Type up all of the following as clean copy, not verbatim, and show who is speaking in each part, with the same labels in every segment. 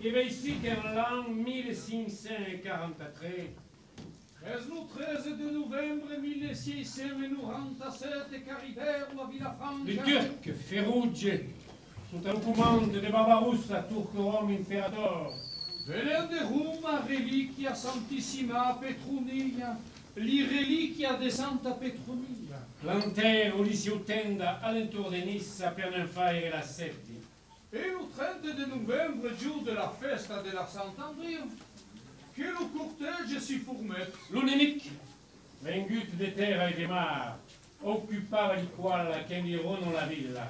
Speaker 1: che va ici qu'en l'an 1543,
Speaker 2: le 13 de novembre 1697 qu'arrivèrent à Villafranca.
Speaker 1: les Turcs férouges, sous la commande de Barbarossa, Turco-Rome Imperator,
Speaker 2: Venant de Roma reliquia Santissima Petronilla, li reliquia de Santa Petronilla.
Speaker 1: plantèrent Ulysses tenda alentour de Nissa per non faire la sette.
Speaker 2: Et le 30 de novembre, jour de la festa de la Sant'Andrea, que le cortège s'y formait.
Speaker 1: L'Unemic, vengut de terra et de mar, occupava di quale che environnano la villa.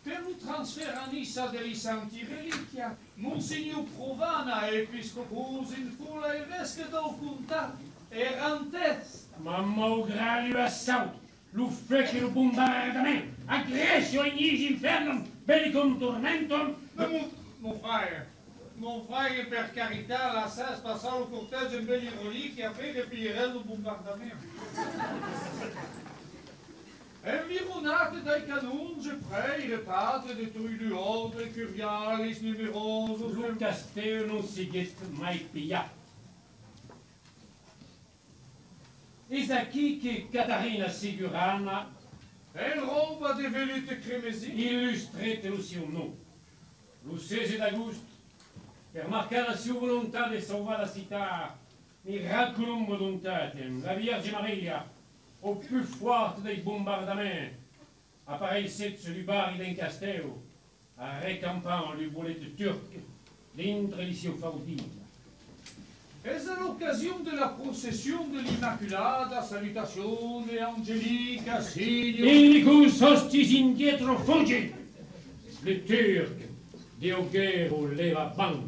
Speaker 2: Per le transfert à Nissa degli Santi Reliquia, Monsignor Provana, episcopus in fulla e veste del contat, errantes.
Speaker 1: Ma malgré l'assaut, lo fec e lo bombardament, aggressio ignis infernum, bellicum tormentum,
Speaker 2: Mon frère, per carità, la cesse passant le cortège in belli reliquie après replirait le bombardement. Environnate dai canons, près le padre de tous les ordres, curialis, numerosos,
Speaker 1: lo castello non siguet mai pillat. Es aquí que Catarina Sigurana
Speaker 2: en roba de velute crémesine,
Speaker 1: illustret lo seu nom. Lo 16 d'agost, per marcar la sua volontà de salvar la città, miraculum voluntatem, la Vierge Maria, au plus fort des bombardements, apparaissait sur le barri d'un castello, à récampant le boulette turc, d'entre les seu faudilles.
Speaker 2: es à l'occasion de la procession de l'Immaculada, salutazione angelica, Signor.
Speaker 1: Indicus hostis indietro fuggi! Le turc de Auguero leva banc.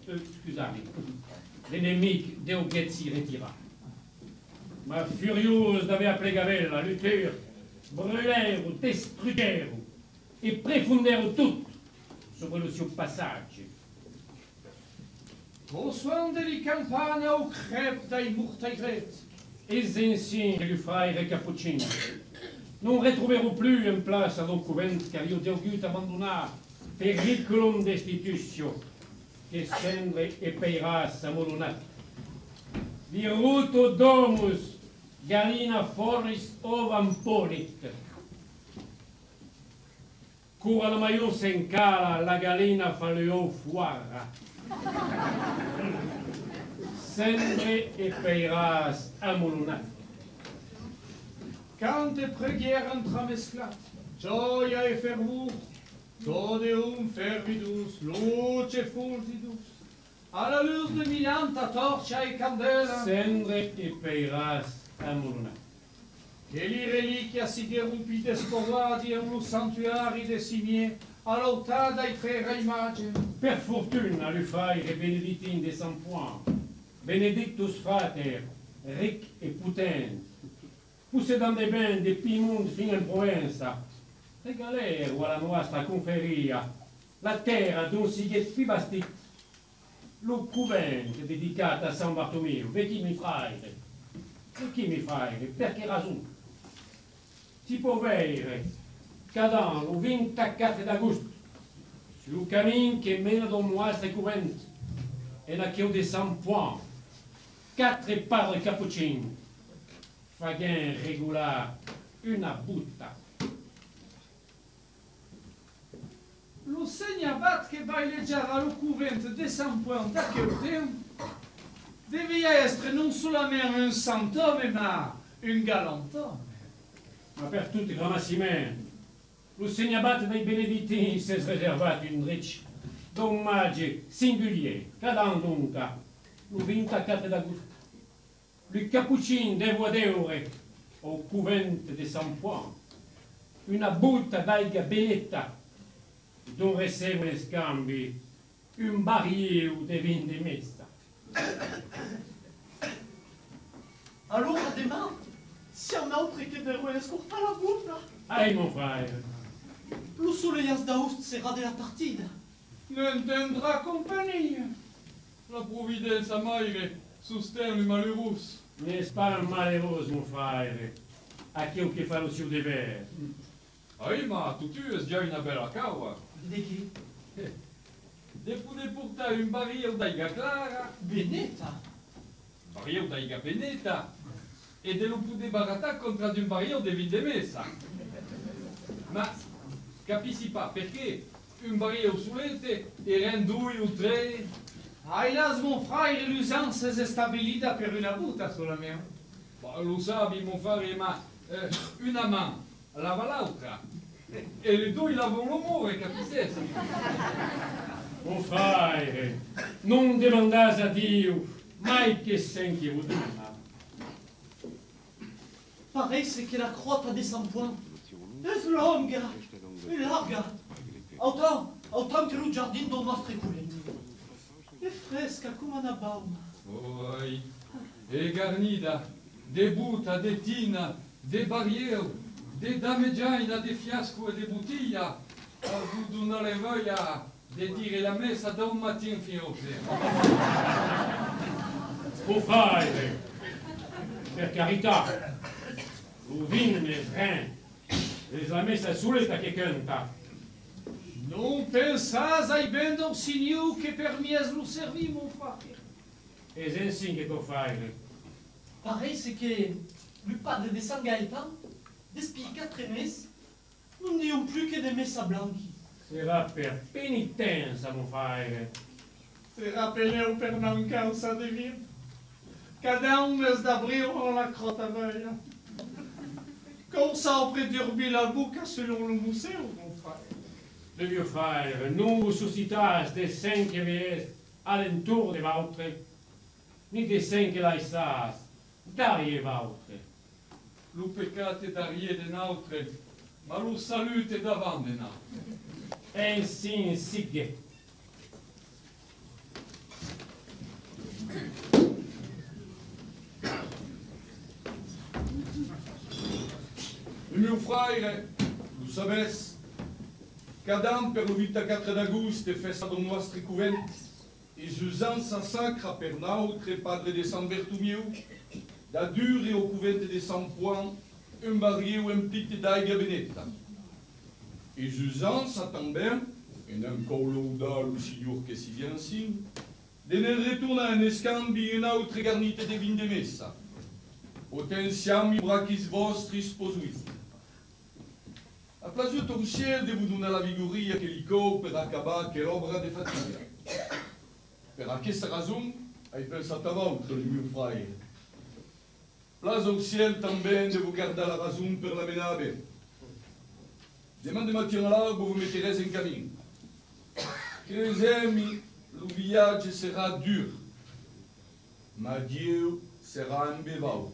Speaker 1: Scusami, l'ennemi de Auguet s'y retira. Ma furieuse d'avere plegavella, le turc brûlèrent, destruirent et préfondèrent tout sobre le seu passage.
Speaker 2: Au soin de la campagne au crêpe dai mortaigret.
Speaker 1: Es ainsi que le frère Capuchin non retrouveront plus en place à l'ocuvent qu'avio degut abandonar periculum destitutio, descendre et peiras amolonat. Viruto domus, galina foris ovam ponit. Cura la maior sencala, la galina faleo fuara. Sempre et peiras amolonat.
Speaker 2: Cante preghiera intramesclat, gioia e fervor, Todeum fervidus, luce fulgidus, alla luz de millanta torcia e candela,
Speaker 1: Sempre et peiras amolonat.
Speaker 2: che li reliquia si derumpi despollati en lo santuari de Simier, all'altar dai tre immagini.
Speaker 1: Per fortuna le frère benedictin de Saint Point, benedictus frater, ric et putent, possedant des bains de Piemonte fin en Provenza, regalèrent alla nostra conferia la terra d'un siguet più bastit, lo cuvent dedicat a San Bartomeo. Vecchi mi frère, per che ragione? Si può avere, cadant lo 24 d'agosto, sul camin che mena del nostre cuvent, e la chiave de Saint Point, 4 padres capucins, faguin regular una butta.
Speaker 2: Lo segnabat che vai leggere al cuvent de Saint Point d'aquel temps devia essere non solamente un sant'homme, ma un galant homme.
Speaker 1: Ma per tutti gramassiment, lo segnabat dei benedictini si è riservato un riccio d'omaggio singulier, cadant dunque, lo 24 d'agosto, le capucin devo deure au cuvent de Saint Point, una butta d'aiga benetta, dont receve in scambi un baril de vin de mesta.
Speaker 3: Allora, demain, siamo oltre che devo escortar la butta.
Speaker 1: Aïe, mon frère,
Speaker 3: Lo soleil d'Aoust sera de la partida.
Speaker 2: Non tendra compagnie. La providenza maire sostiene i malheureux.
Speaker 1: n'est-ce pas un malheureux, mon frère, à qui on peut faire le sur des verres?
Speaker 2: Ai, ma tu es già una bella cava.
Speaker 3: De chi?
Speaker 4: Depude porta un baril d'aiga clara,
Speaker 3: Beneta.
Speaker 4: baril d'aiga beneta, e de lo pude baratar contra d'un baril de vin de messa. Ma capisci pas perché un baril solete e ren due o tre.
Speaker 2: Ailas, mon frère, l'usance è stabilita per una buta solamente.
Speaker 4: Bah, lo sabi, mon frère, ma una man lava l'altra. E le due lavano l'amore, capisci?
Speaker 1: Mon frère, non demandate a Dio mai che senti vous demanda.
Speaker 3: Pareil, c'est que la crotte a des 100 points. Es longa e larga. Autant che lo giardino del nostro culetto. E fresca come una bauma.
Speaker 4: Oi, e garnida, de buta, de tina, de barrière, de damegiaina, de fiasco e de bottiglia, a vous donner voglia de dire la messa da un matin fino al zero.
Speaker 1: Mon frère, per carità, vous vin mes frères, les la messa soleta che canta.
Speaker 2: Non pensas ai ben del Signor che per mies lo servi, mon frère.
Speaker 1: Es ainsi que tu frère.
Speaker 3: Pareil, c'est que le padre de San Gaetan, depuis 4 meses, non dions plus que des messa blanchi.
Speaker 1: Sera per penitenza, mon frère.
Speaker 2: Se rappeleu per mancanza de vin. Cada un mes d'abril on la crotte a veille. Comme ça, on prédurbit la boucle selon le musée, mon frère.
Speaker 1: Le vieux frère, non vous suscitas des saints que veillez alentour de votre, ni des saints que laissas derrière votre.
Speaker 4: Lo peccato è d'arrière de notre, ma lo salute è davanti de notre.
Speaker 1: Ainsi sigue.
Speaker 5: Le mio frère, lo sabes, cada an per lo 24 d'agosto è festa del nostro cuvent, e l'usanza sacra per notre padre de San Bertomeu, da dure o cuvent de San Juan, un barrio emplit d'aiga beneta. E l'usanza também, e non coloda lo signor che si vien sin, de ne retorna en escambi un altre garnite de vin de messa. Potenziam i braquis vostris posuisti. A plagiato al cielo de vous donner la vigoria che li co per acabar che l'obra de fatica. Per aquesta ragione, hai pensato a vostro, il mio frère. Place au ciel també de vous garder la raison per la menabe. Demande matin à l'arbre, vous mettrez en camino. Cresemi, le voyage sera dur, ma Dieu sera imbevable.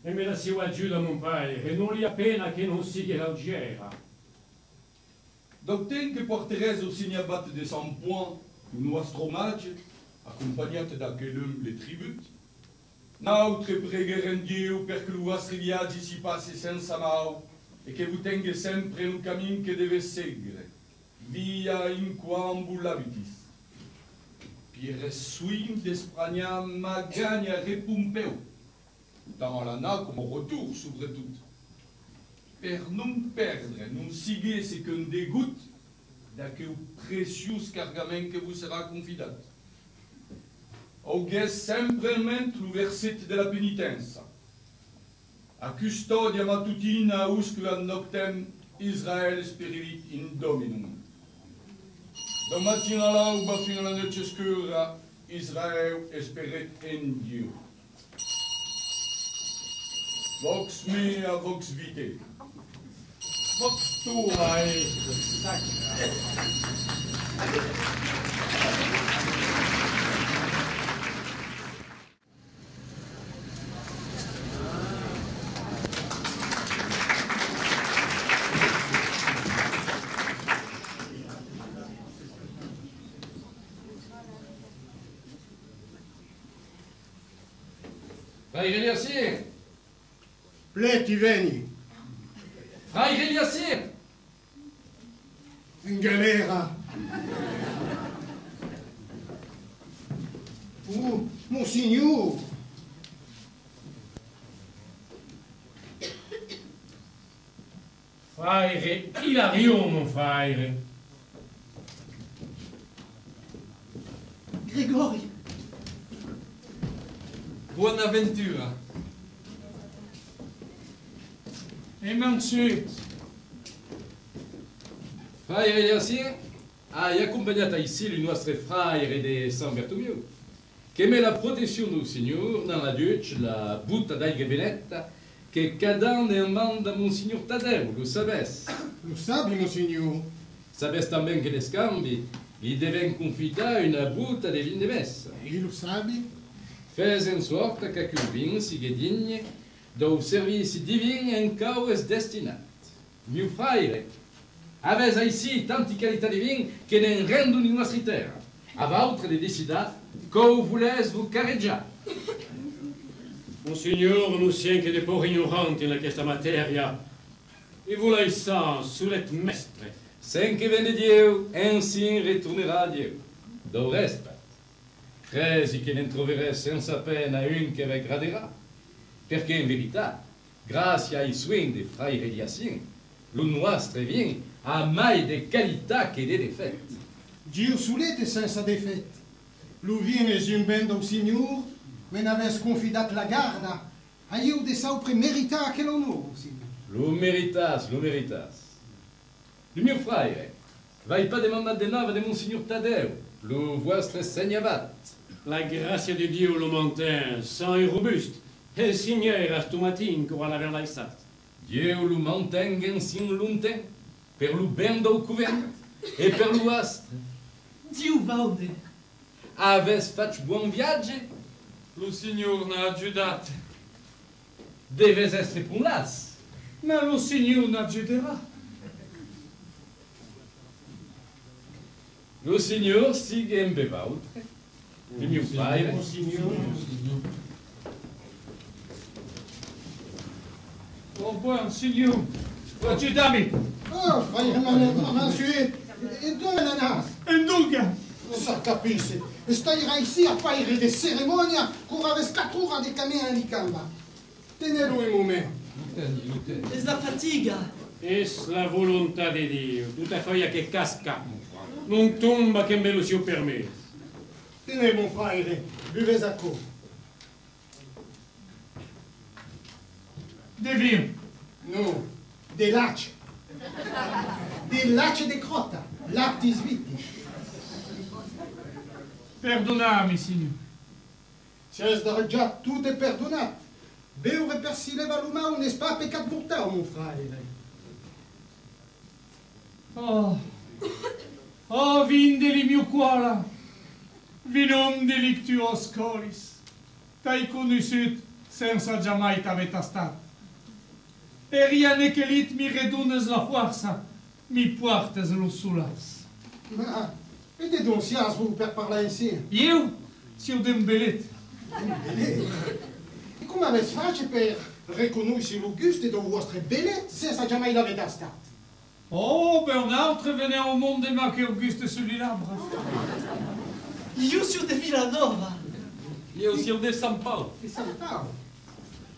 Speaker 1: E me la si aggiuda, mon père, e non li appena che non sia l'algera.
Speaker 5: D'obten que porterez au signabat de 100 points un nostro omaggio, accompagnate da quell'umble tribut, notre pregher en Dieu per che il vostro viaggio si passi senza mal e che vous tenga sempre un cammin che deve seguire, via in quam l'abitis. Pierre suim d'Espagne magagna repumpeu, dans l'ana comme au retour, surtout. Per non perdre, non sigue ce qu'un dégoûte d'aquel précieux cargament que vous sera confidat. Augues simplement le verset de la pénitence. A custodia matutina uscula noctem Israel spirilit in dominum. Da mattina l'alba fino alla noche scura Israel esperet en Dieu. Vox mea, vox vitae.
Speaker 1: Vox tua est sacra.
Speaker 4: Frère Eliassir!
Speaker 6: Pleti veni,
Speaker 4: Frère Eliassir!
Speaker 6: in galera. Monsignor,
Speaker 1: Frère Hilarion, mon frère.
Speaker 3: Gregori.
Speaker 4: Buonaventura.
Speaker 2: E Mansuet.
Speaker 7: Fraire Eliasien, hai accompagnato ici le nostre fraire de San Bertomeu, che met la protezione del Signore dans la Deutsch, la butta d'Aigre Benetta, che cadant ne manda Monsignor Tadeu, lo sabes.
Speaker 6: Lo sabe, monsignor.
Speaker 7: Sabes também que descambi, gli devem confidar una butta de vin de messa.
Speaker 6: E lo sabe?
Speaker 7: Fez en sorte que aquel vin siga digne do serviço divin en caues destinat. Meu fraire, avez ici tanti qualità de vin que ne rendo ni nostra terra. A votre de decidat, co voulez vous carreggiar.
Speaker 1: Monsignor, nous siamo de por ignoranti in questa materia, e volei sa sulet mestre.
Speaker 7: Sen que vende Dieu, ainsi retournera Dieu. Do resta, cresi que ne troverai senza pena un che vi gradera, perché in verità, grazie ai soins de fraire Eliasien, lo nostre vin ha mai de qualità che de defetti.
Speaker 6: Dio sulete senza defetti. Lo viene zimbendo al signor, men aves confidat la garda, a io de saupre merita che l'onore, signor.
Speaker 7: Lo meritas, lo meritas. Le mio fraire, vai pas demander de nave de Monsignor Tadeu, lo vostre segnavat.
Speaker 1: La grazia di Dio lo maintint sain et robuste, e signera sto matin che la aver laissat.
Speaker 7: Dieu lo mantenga sin lunten, per lo ben do cuvent, e per lo astre.
Speaker 3: Dio baude.
Speaker 7: Aves fac buon viagge,
Speaker 4: Lo Signor n'ha aiutate.
Speaker 7: deves estre pun las.
Speaker 2: Ma lo Signor n'aggiuderà.
Speaker 7: Lo Signor siga en bevautre, le mio fraire,
Speaker 6: Monsignor.
Speaker 2: Oh buon Signor, aggiudami.
Speaker 6: Oh, frère Mansuet, e dove la nas?
Speaker 2: Indulga.
Speaker 6: Sa capisce. Staira ici a faire de ceremonia cur aves 4 ora de camin di camba. Tenelo un momento.
Speaker 4: Luteni.
Speaker 3: Es la fatiga.
Speaker 1: Es la volontà di Dio, tutta foglia che casca, non tomba che me lo sia permesso.
Speaker 6: Tenez, mon frère, buvez à co.
Speaker 2: De vin.
Speaker 6: No, de lace. De lace de crota, lactis viti.
Speaker 2: Perdonami, Signor.
Speaker 6: C'è già tutto è perdonato. Beure per si leva l'umano, n'est-ce pas peccat pour toi, mon frère.
Speaker 2: Oh, oh, vindeli mio cuore, vinum delictuos coris, t'hai conosciut senza giammai t'ave tastat. E riane che lit mi redunes la forza, mi portes lo sulas.
Speaker 6: Ma, vede donc science vous per parler ainsi.
Speaker 2: Io, si ho dembelet,
Speaker 6: E come avete fatto per riconoscere l'Auguste de vostre bellezze senza jamais l'avete stato?
Speaker 2: oh, ben un autre venait au monde de ma che Auguste celui-là, bravo.
Speaker 3: Io sur de Villanova.
Speaker 7: Io sur de San Paolo.
Speaker 6: Et ça me parle.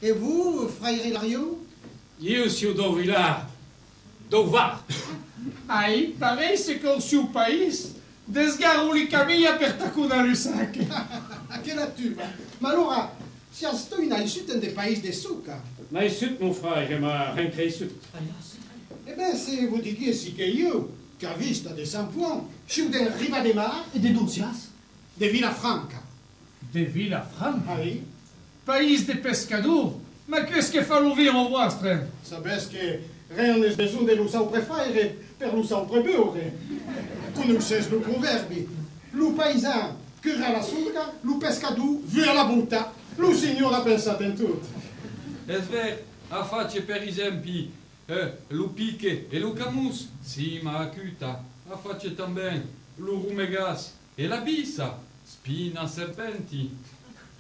Speaker 6: Et vous, frère Hilario?
Speaker 1: Io sia do vilar, do var.
Speaker 2: Aí, parece que o seu país desgarrou li camilla per tacuna lusac.
Speaker 6: Che la tuba? Ma allora, si sto in aisut dei paesi de succa.
Speaker 1: Ma sut, mon frère, ma rincresut.
Speaker 6: Eh bien, se vous disiez si che io, che ha vista de San Juan, sciu del Riva de Mar,
Speaker 3: E de Doncias.
Speaker 6: de Villafranca.
Speaker 2: De Villafranca,
Speaker 6: Aí,
Speaker 2: país de pescador. Ma qu'est-ce que fa l'ouvir en vostre?
Speaker 6: sabes que rien n'est besoin de lo saupre faire per lo saupre beure. Conosces lo proverbi. Lo paisan cura la succa, lo pescador via la butta. Lo signor ha pensato in tutto.
Speaker 4: Es ver, a face per esempio, lo pique e lo camus, sì, ma acuta. A face também lo rumegas e la bisa, spina serpenti.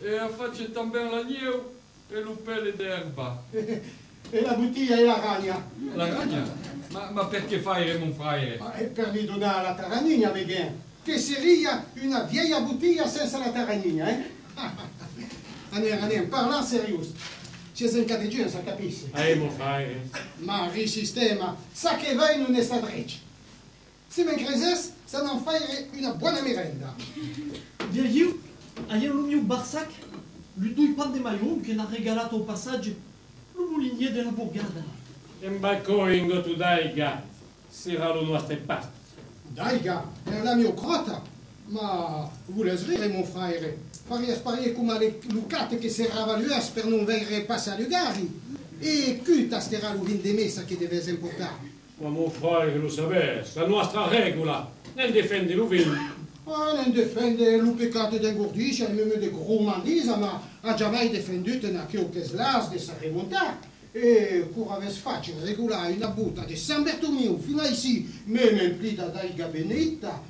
Speaker 4: E a face também l'agneu e lo pelle d'erba.
Speaker 6: E la bottiglia e la ragna.
Speaker 4: La ragna? Ma perché fare, mon frère?
Speaker 6: E per gli donare la taranigna, Beghin. Che seria una vieja bottiglia senza la taranigna, eh? Anem, parla serius. C'è un categgio, sa capisce.
Speaker 1: Mon frère.
Speaker 6: Ma risistema, sa che vai non è sta dreccia. Se men creses, ça n'en ferait une bonne merenda.
Speaker 3: Vieillou, ayer lo mio Barsac, lui douille pas de maillot che n'a regalato au passage lo moulinier de la Bourgada.
Speaker 1: Embacco ingo tu daiga, sarà lo nostro pasto.
Speaker 6: Daiga, è la mia crota. Ma vuole rire, mon frère. Faria sparier come le lucate che serrava l'US per non vedere passare i gari. E che tasterà lo vin de messa che deve importare.
Speaker 1: Ma mon frère lo sapesse, la nostra regola, non difende lo vino.
Speaker 6: Non difende lo peccato d'ingordice e même de gourmandise, ma ha già mai difenduto una che slas di sa remontare. E pur avesse facile regolare una butta di San Bertomeu fino a ici, même implita Daiga Benetta,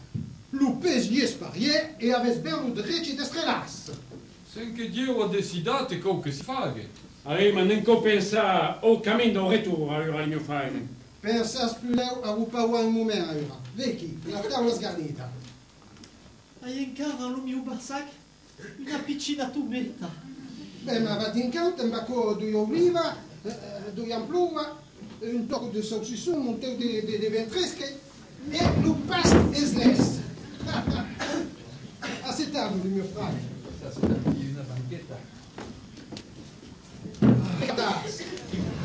Speaker 6: lo pes gli sparier e avesse ben lo dreci de strelas.
Speaker 4: Sen che Dio ha decidato che si fa.
Speaker 1: Allez, ma non pensa au cammino retour al mio frère.
Speaker 6: Pensas più leu a upaua un moment ora. Vecchi, la tavola sgarnita.
Speaker 3: Ayer encara lo mio Barsac, una piccina tubetta.
Speaker 6: Beh, ma va d'incanto, un bacco di oliva, due ampluva, un tocco di saucisson, un tocco di ventresche e lo pasto e sles. Accettavo il mio frère.
Speaker 4: Una banchetta.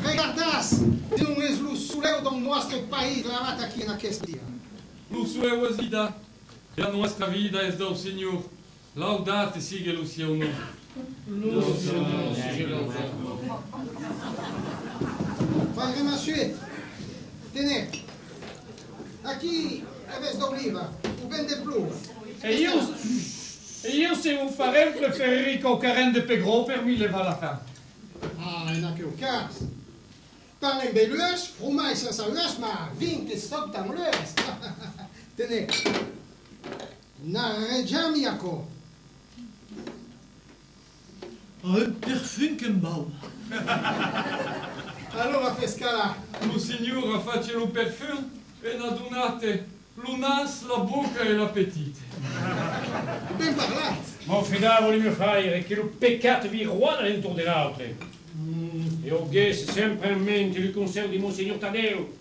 Speaker 6: Regardas, non es lo suleu del nostro paese clavat aqui na questão.
Speaker 4: Lo sua vida, e a nostra vida é do Senhor. Laudate siga lo seu nome.
Speaker 6: Frère Monsieur, tenez, aqui é vez de oliva, o bem de pluva.
Speaker 2: E io se un farem preferirei qu'au carène de Pegro per mi leva la fin.
Speaker 6: Ah, e naquele caso. Parlem bem l'US, fromage senza l'US, ma vin che sottan l'US. Tenez, na reggiami aco.
Speaker 3: Un parfum che mbau.
Speaker 6: Allora fescala.
Speaker 4: Lo Signore ha fatto lo perfume e ha donato lo nas, la bocca e l'appetito.
Speaker 6: Ben parlato.
Speaker 1: Ma fidavo il mio frère che lo peccato vi ruota dentro dell'altro. E ho chiesto sempre in mente il consiglio di Monsignor Taddeo.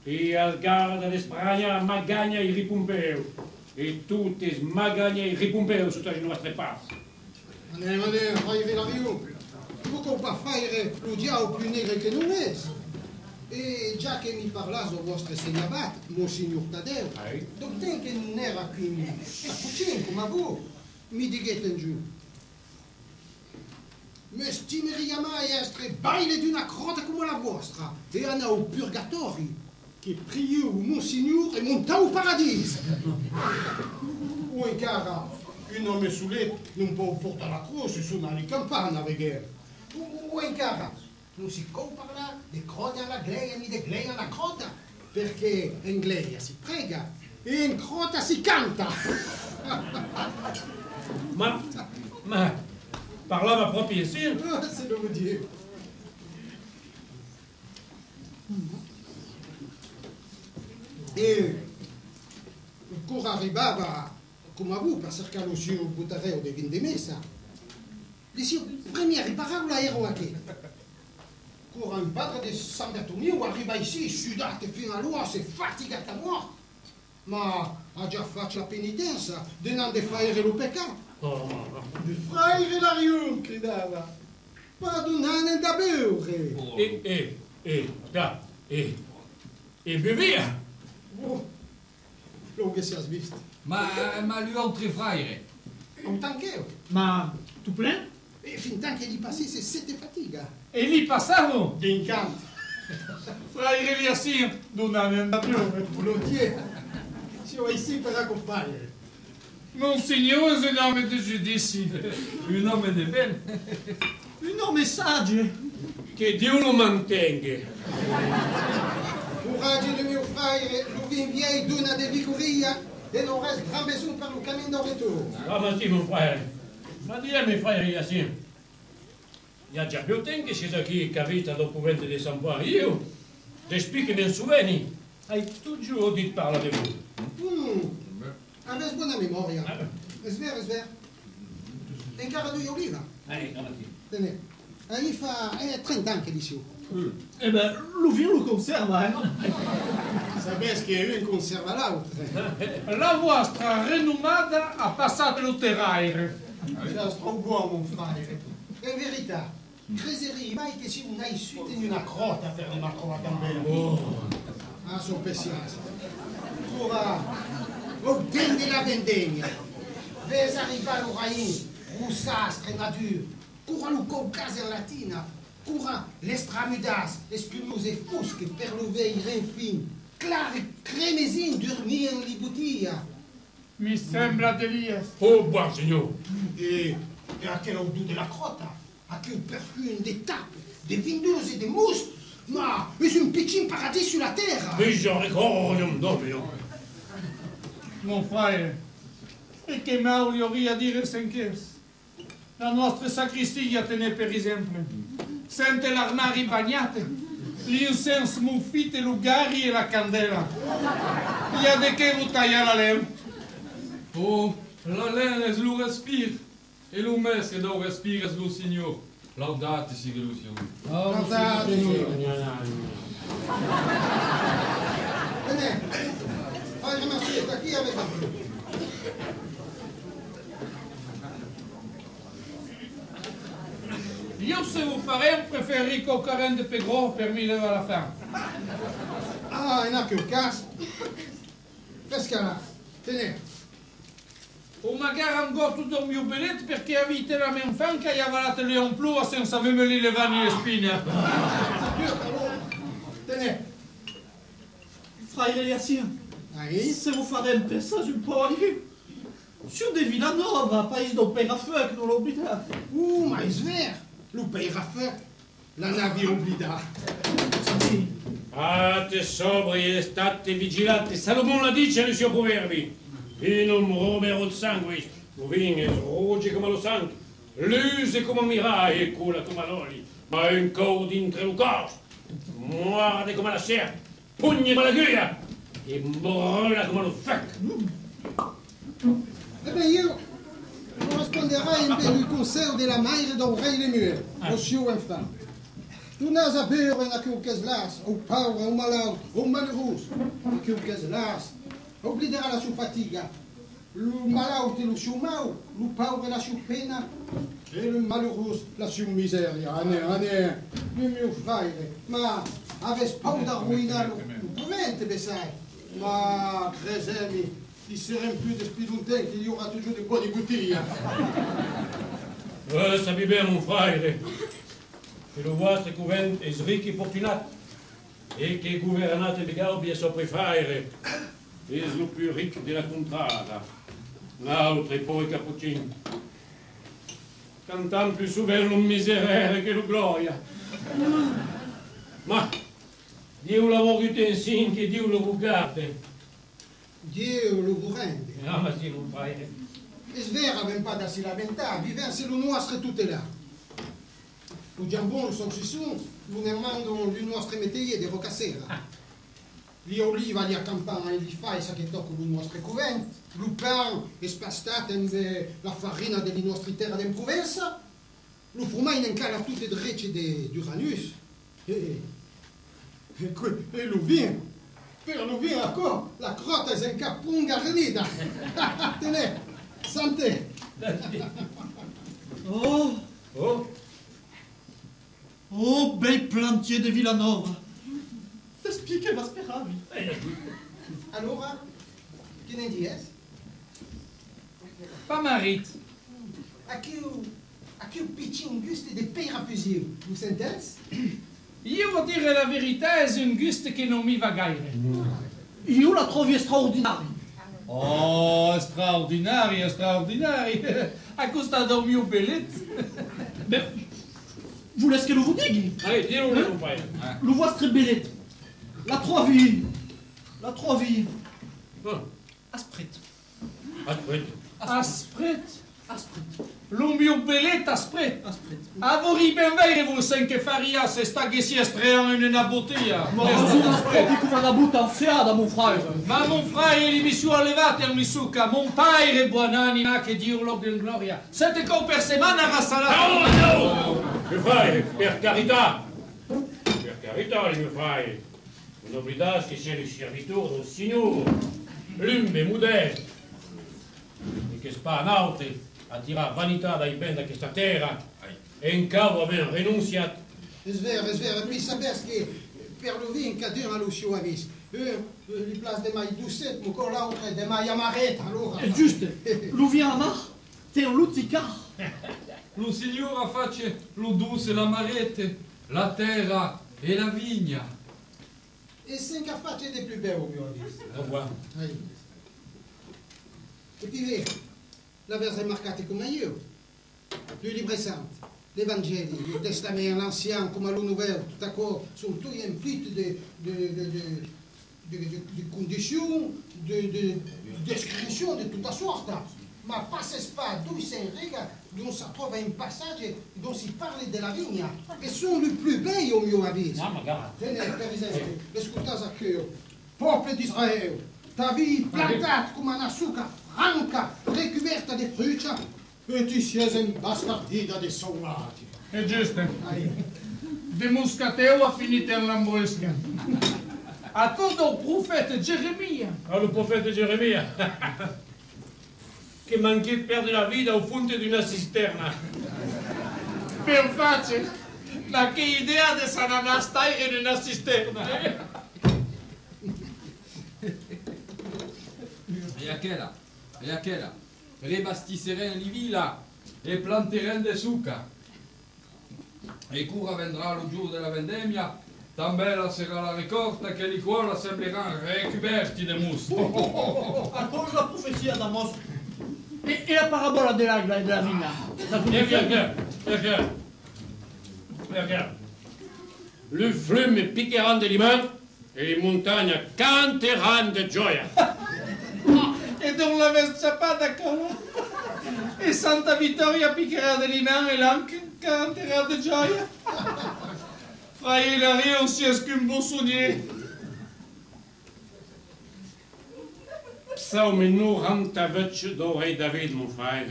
Speaker 1: E al garda di Spagna magagna e ripumpeu. E tutti smagagna e ripumpeu sotto le nostre passi.
Speaker 6: Allez, frère Lario. Pourquoi pas faire lo diavolo più nero che non è? E già che mi parlate del vostro segnabat, Monsignor Taddeo, dove che non era qui a cucina come voi, mi dite in giù. Ma stimeria mai essere baile di una crota come la vostra e andare al purgatorio, che priò Monsignor e montò al paradiso. O encara, un uomo sulle non può portare la croce su una campana, veghere. O encara, non si compara di croce alla gleia ni di gleia alla crota, perché in gleia si prega e in crota si canta.
Speaker 1: Ma parlava proprio insieme.
Speaker 6: Se lo dire. E ancora arrivava come a voi per cercare lo signor Buttareo di vin de messa. Dicevo, prima riparare l'aereo a che? Ancora un padre di San Bertomeu arriva ici, sudato fino all'osso e fatigato a morte. Ma ha già fatto la penitenza di non fare lo peccato. Il frère Lario gridava, pardonate da beure.
Speaker 1: E bevia.
Speaker 6: Oh, lo che si è visto.
Speaker 4: Ma lui altri frère.
Speaker 6: Un tancheo.
Speaker 2: Ma tu plein?
Speaker 6: E fin tanto che gli passasse sette fatiga.
Speaker 2: E lì passavo?
Speaker 6: D'incanto.
Speaker 2: Fra i riviassi non aveva più.
Speaker 6: Volontiers. Si ho ici per accompagnare.
Speaker 2: Monsignor è un uomo di giudizio.
Speaker 4: Un uomo di bene.
Speaker 3: Un homme sage.
Speaker 1: Che Dio lo mantenga.
Speaker 6: Courage de mio frère, lo vin vieille d'una de vigoria e non reste grand besoin per lo cammino de retour.
Speaker 1: Ah, ma ti, mon frère. Ma di mes frères Yacine. Il y a già più tempo che siete qui capita al convento di San Juan. Io ti spiego nel souvenir. Hai toujours udito parlare di voi.
Speaker 6: Avete buona memoria. È vero, è vero. E cara di oliva. Tenez. Il fa 30 anni che dicevo.
Speaker 3: Eh ben, lo vin lo conserva, eh?
Speaker 6: Sapete che uno conserva l'altro.
Speaker 2: La vostra renomata ha passato lo terraire.
Speaker 6: Ça se trouve bon, mon frère. In verità, crederei mai che si una issuta in una crota per le macrova gambella. Ah, sono pessimista. Ora, ottieni la vendemmia. Vés arribar al Raïn, roussastre, nature. Cura lo Caucase en latina. Cura l'estramudas, escumose e fosche per lo veire infin. Clare cremesin dormir in libutia.
Speaker 2: Mi sembra Delias.
Speaker 1: Oh, buon signor.
Speaker 6: Et à quel odeur de la crotte, à quel parfum des tapes, des vindeuses et des mousses. Ma, c'est un petit paradis sur la terre.
Speaker 1: Mais je ricordo, domino.
Speaker 2: Mon frère, e che Mauriori a dire senches? La nostra sacristia tene per esempio. Sente l'armari bagnate, l'incenso muffite, lugari e la candela. Il y a de che vous tagliare la lèvre.
Speaker 4: Oh, la lena es lo respir, e lo mestre do respira es lo signor. Laudate siga lo signor.
Speaker 6: Laudate, Tenez, fai una maschetta, chi aveva?
Speaker 2: Io se vous farez, préférerais qu'au carême de Pégro per mi lever la fin.
Speaker 6: Ah, in che caso. Pescara, tenez.
Speaker 2: O magari ancora tutto il mio belletto perché avete la mia fan che ha valato le emploi senza avermi levare le spine.
Speaker 6: Tenez.
Speaker 3: Frère Eliassia,
Speaker 6: Aí.
Speaker 3: se vous farez un passage un po' arrivé. Sur des Villanova, país do père à feu que non l'oblida.
Speaker 6: Mais ver, lo payera feu. La navire oblida.
Speaker 3: Sì.
Speaker 1: State sobri e state vigilati. Salomon la dice nei suoi proverbi. Non romero il sangue, rovine roge come lo sangue, luse come mirai e cola come l'oli, ma un code entre lo corso, muorde come la serpe, pugna come la guia e brulla come lo fuoco.
Speaker 6: Eh bien, io corresponderai in bel conseil de la maire do rei Lemuel, monsieur enfant. Tu n'as a peur en aquel las, ou pauvre, ou malade, ou malheureux, aquel las, obliderà la sua fatica. Le malade e lo suo mal, le pauvre la sua pena, e le malheureux la sua miseria. Anè, le mio frère, ma avessi paura da ruinare lo convento, besai. Ma, cresemi, il serait plus depuis longtemps qu'il y aura toujours de bonnes bouteilles.
Speaker 1: Sappi bene, mon frère, che lo vostro convento è ricco e fortunato, e che governate le gabbie a sopra frère, è lo più ricco della contrada. L'altro è poi cappuccino, cantando più souvent lo miserere che lo gloria. Ma Dio l'ha voluto insieme che Dio lo guarda.
Speaker 6: Dio lo vous rende.
Speaker 1: Ah, ma sì, non fai.
Speaker 6: E svera ben pas da si lamentare, viverse lo nostro tutto là. Lo jambon, lo saucisson, lo ne mandano le nostre métier de rocassera. Li oliva, li accampana e li fai sa che tocco le nostre coventi. Lo pan è spastato in la farina delle nostre terre in Provenza. Lo formaggio in cala tutte le reci di Uranus. E lo vino. Per lo vino ancora, la crota è in capunga renida. Tenè, santé.
Speaker 3: Oh,
Speaker 1: Oh,
Speaker 3: oh, bel plantier de Villanova. T'expliquez, ma speravi.
Speaker 6: Allora, che ne dies?
Speaker 2: Pas marit.
Speaker 6: A che piccin gusto de pera pusiu, vous sentez?
Speaker 2: Io vuol dire la verità, è un gusto che non mi va gaire.
Speaker 3: Io la trovi straordinaria.
Speaker 2: Oh, straordinario, straordinario. A costa del mio belletto.
Speaker 3: Mais, vous laissez que vous digue.
Speaker 1: allez, dis-le, mon frère.
Speaker 3: Le vostre belette. La trois vies. La trois vies.
Speaker 1: Oh,
Speaker 3: Aspret.
Speaker 1: aspetta.
Speaker 2: Aspret.
Speaker 3: Aspret.
Speaker 2: Lo mio belletto aspret.
Speaker 3: Aspret.
Speaker 2: A vorrei ben vedere voi sen che faria se sta che si estreano in una bottiglia.
Speaker 3: Ma vous aspret qui couvre la boutte en fiada, mon frère.
Speaker 2: Ma mon frère, li mi su allevati al misucca, mon padre buonanima che Dio lo del gloria. Sette co per settimana rassalato.
Speaker 1: No, no! Mio frère, per carità! Per carità, mio frère! un obblidato che sia il servitore del Signore, l'umbe modeste, e che spanauti attira vanità dai ben da questa terra, e in cavo aver rinunciato.
Speaker 6: È vero, e puis sapere che per lo vin che Dio lo si avvis. Li place de mai doucet, mo con l'autre de mai amaretta, allora.
Speaker 3: È giusto, lo vien amar, te un luzzicar.
Speaker 4: Lo Signore face lo duce la marete, la terra e la vigna.
Speaker 6: E sen che faccia dei più belli, mio avvis.
Speaker 1: Au revoir.
Speaker 6: E puis, l'avete remarcato come io. Le Livre Saint, l'Evangeli, le Testament, l'Ancien, come le Nouvelle, tout d'accord, sont tous impliqués de conditions, de descriptions de toute sorte. Ma passes pas d'où c'est rega, dont ça trouve un passage dont il parle de la vigne. Et sont les plus belles au mio avvis. Tenez, per esempio, ascoltate a cœur. Peuple d'Israël, ta vie plantata come una succa franca, ricoperta di frutti, e ti sies imbastardita di soldati.
Speaker 2: È giusto. De Muscateo a finito in Lambrusca. A tutto il profeta Geremia.
Speaker 1: Ah, le prophète Jérémie, che manquait de perdre la vie au fond d'une cisterne.
Speaker 2: Per face, ma che idea di Sananastai in una cisterna.
Speaker 4: E aquella, rebastisserem li villa e planterem de succa. E cura vendrà lo giorno della vendemmia, tan bella sarà la ricorta che li cuori sembreranno ricoperti di mustro.
Speaker 3: Ancora la profezia d'Amos. E la parabola dell'agla e della vigna.
Speaker 1: Regarde. Le flume piqueront de limon et les montagnes canteront de gioia.
Speaker 2: E non l'avesse sapata ancora. E Santa Vittoria piccherà di limone e l'anche canterà di gioia. Fra io e la rio on si est qu'un bon souvenir.
Speaker 1: Ça, mais nous rend ta vecchie d'oreille David, mon frère.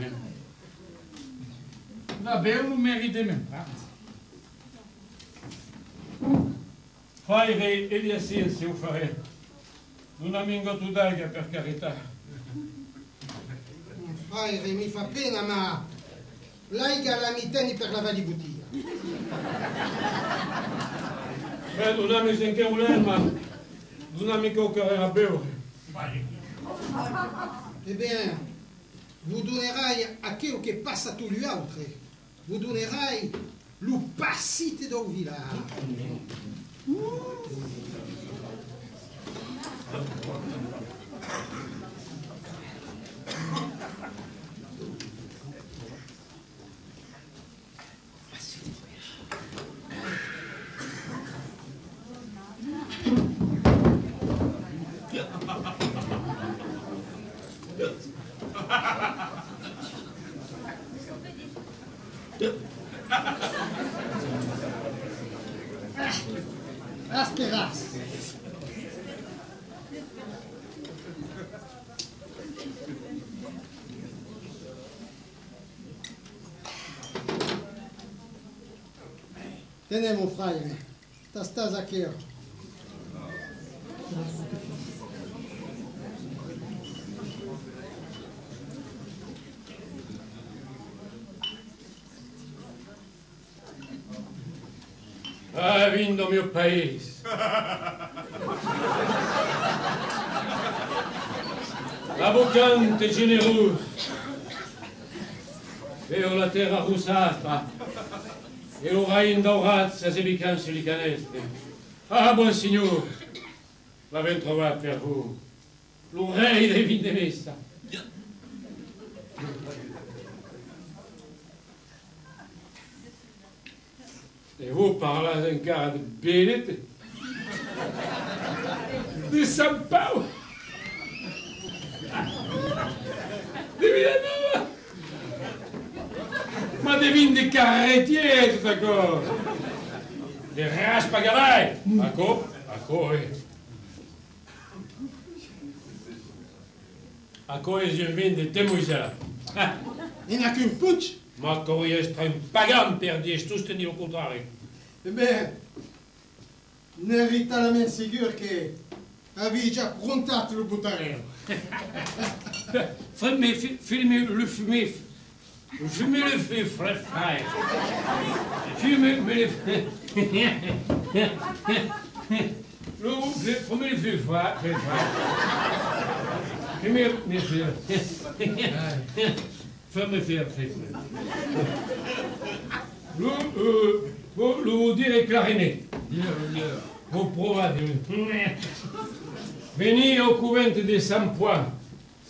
Speaker 2: Vabbè, non merite même pas.
Speaker 1: Frère Eliassi, se vous frère. Non amico tu d'aiga, per carità.
Speaker 6: Frère, mi fa pena, ma l'aiga la mi tieni per la valibutia.
Speaker 1: Beh, non amico senché un ma non amico che era bevo.
Speaker 6: Eh bien, vous donnerai à qui qui passe à tout lui autre. Vous donnerai l'opacité d'un village. Asperas. Tenez mon frère, t'as à cœur.
Speaker 1: Ah, vin do mio paese. La boccante generosa. Veo la terra russata. E l'ora indaurazza se vi canse li caneste. Ah, buon signore, la ben trovata per voi. L'orei dei vin de messa. E voi parlate ancora di Benete? Di San Paolo? Di Villanova? Ma di vin di carrettiere tutta cosa! Di raspa galai! A co je vin di temoisa.
Speaker 6: Il n'y a qu'une pouche.
Speaker 1: Ma co je un pagan per dire, tu stendi al contrario.
Speaker 6: Eh bien, Nerita la mia sigur che avevi già prontato il buttarello.
Speaker 1: Filmez le fumer. Fumez le feu, frère. Fumez le feu. Fumez le feu, frère. Fumez le feu. Fumez le feu, frère. Vous direz clarinet. Vous prouvez. Venez au couvent des 100 points.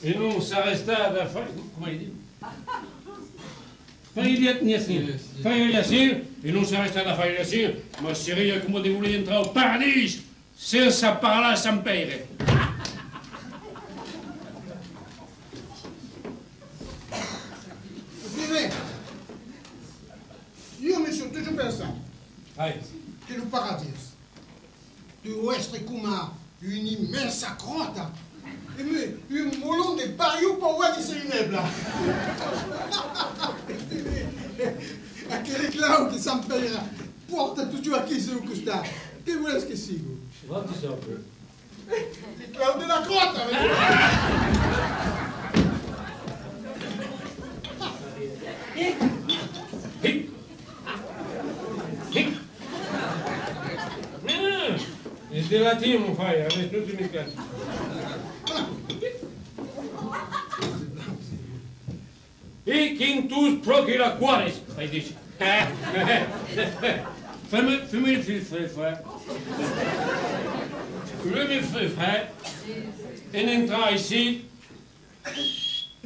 Speaker 1: Et nous, ça resta à la fin. Comment il dit? Famiglia Yassir, et non ça reste à la famille Yassir, ma chérie, come vous voulez entrer au paradis, senza parlare sans pere.
Speaker 6: Vive, io mi sono toujours pensato che il paradiso deve essere come un'immensa crota e un molon di paio paura di sei nebla. Aquele clown que s'empera porta toujours aqui seu costado. Que voulez que sigo?
Speaker 1: Vamos só.
Speaker 6: Le clown de la crota.
Speaker 1: C'est de latin, mon frère, avec toutes mes classes. E quintus procura qualis, hai dice. Fais-moi le feu, frère. Le feu, frère. En entrant ici,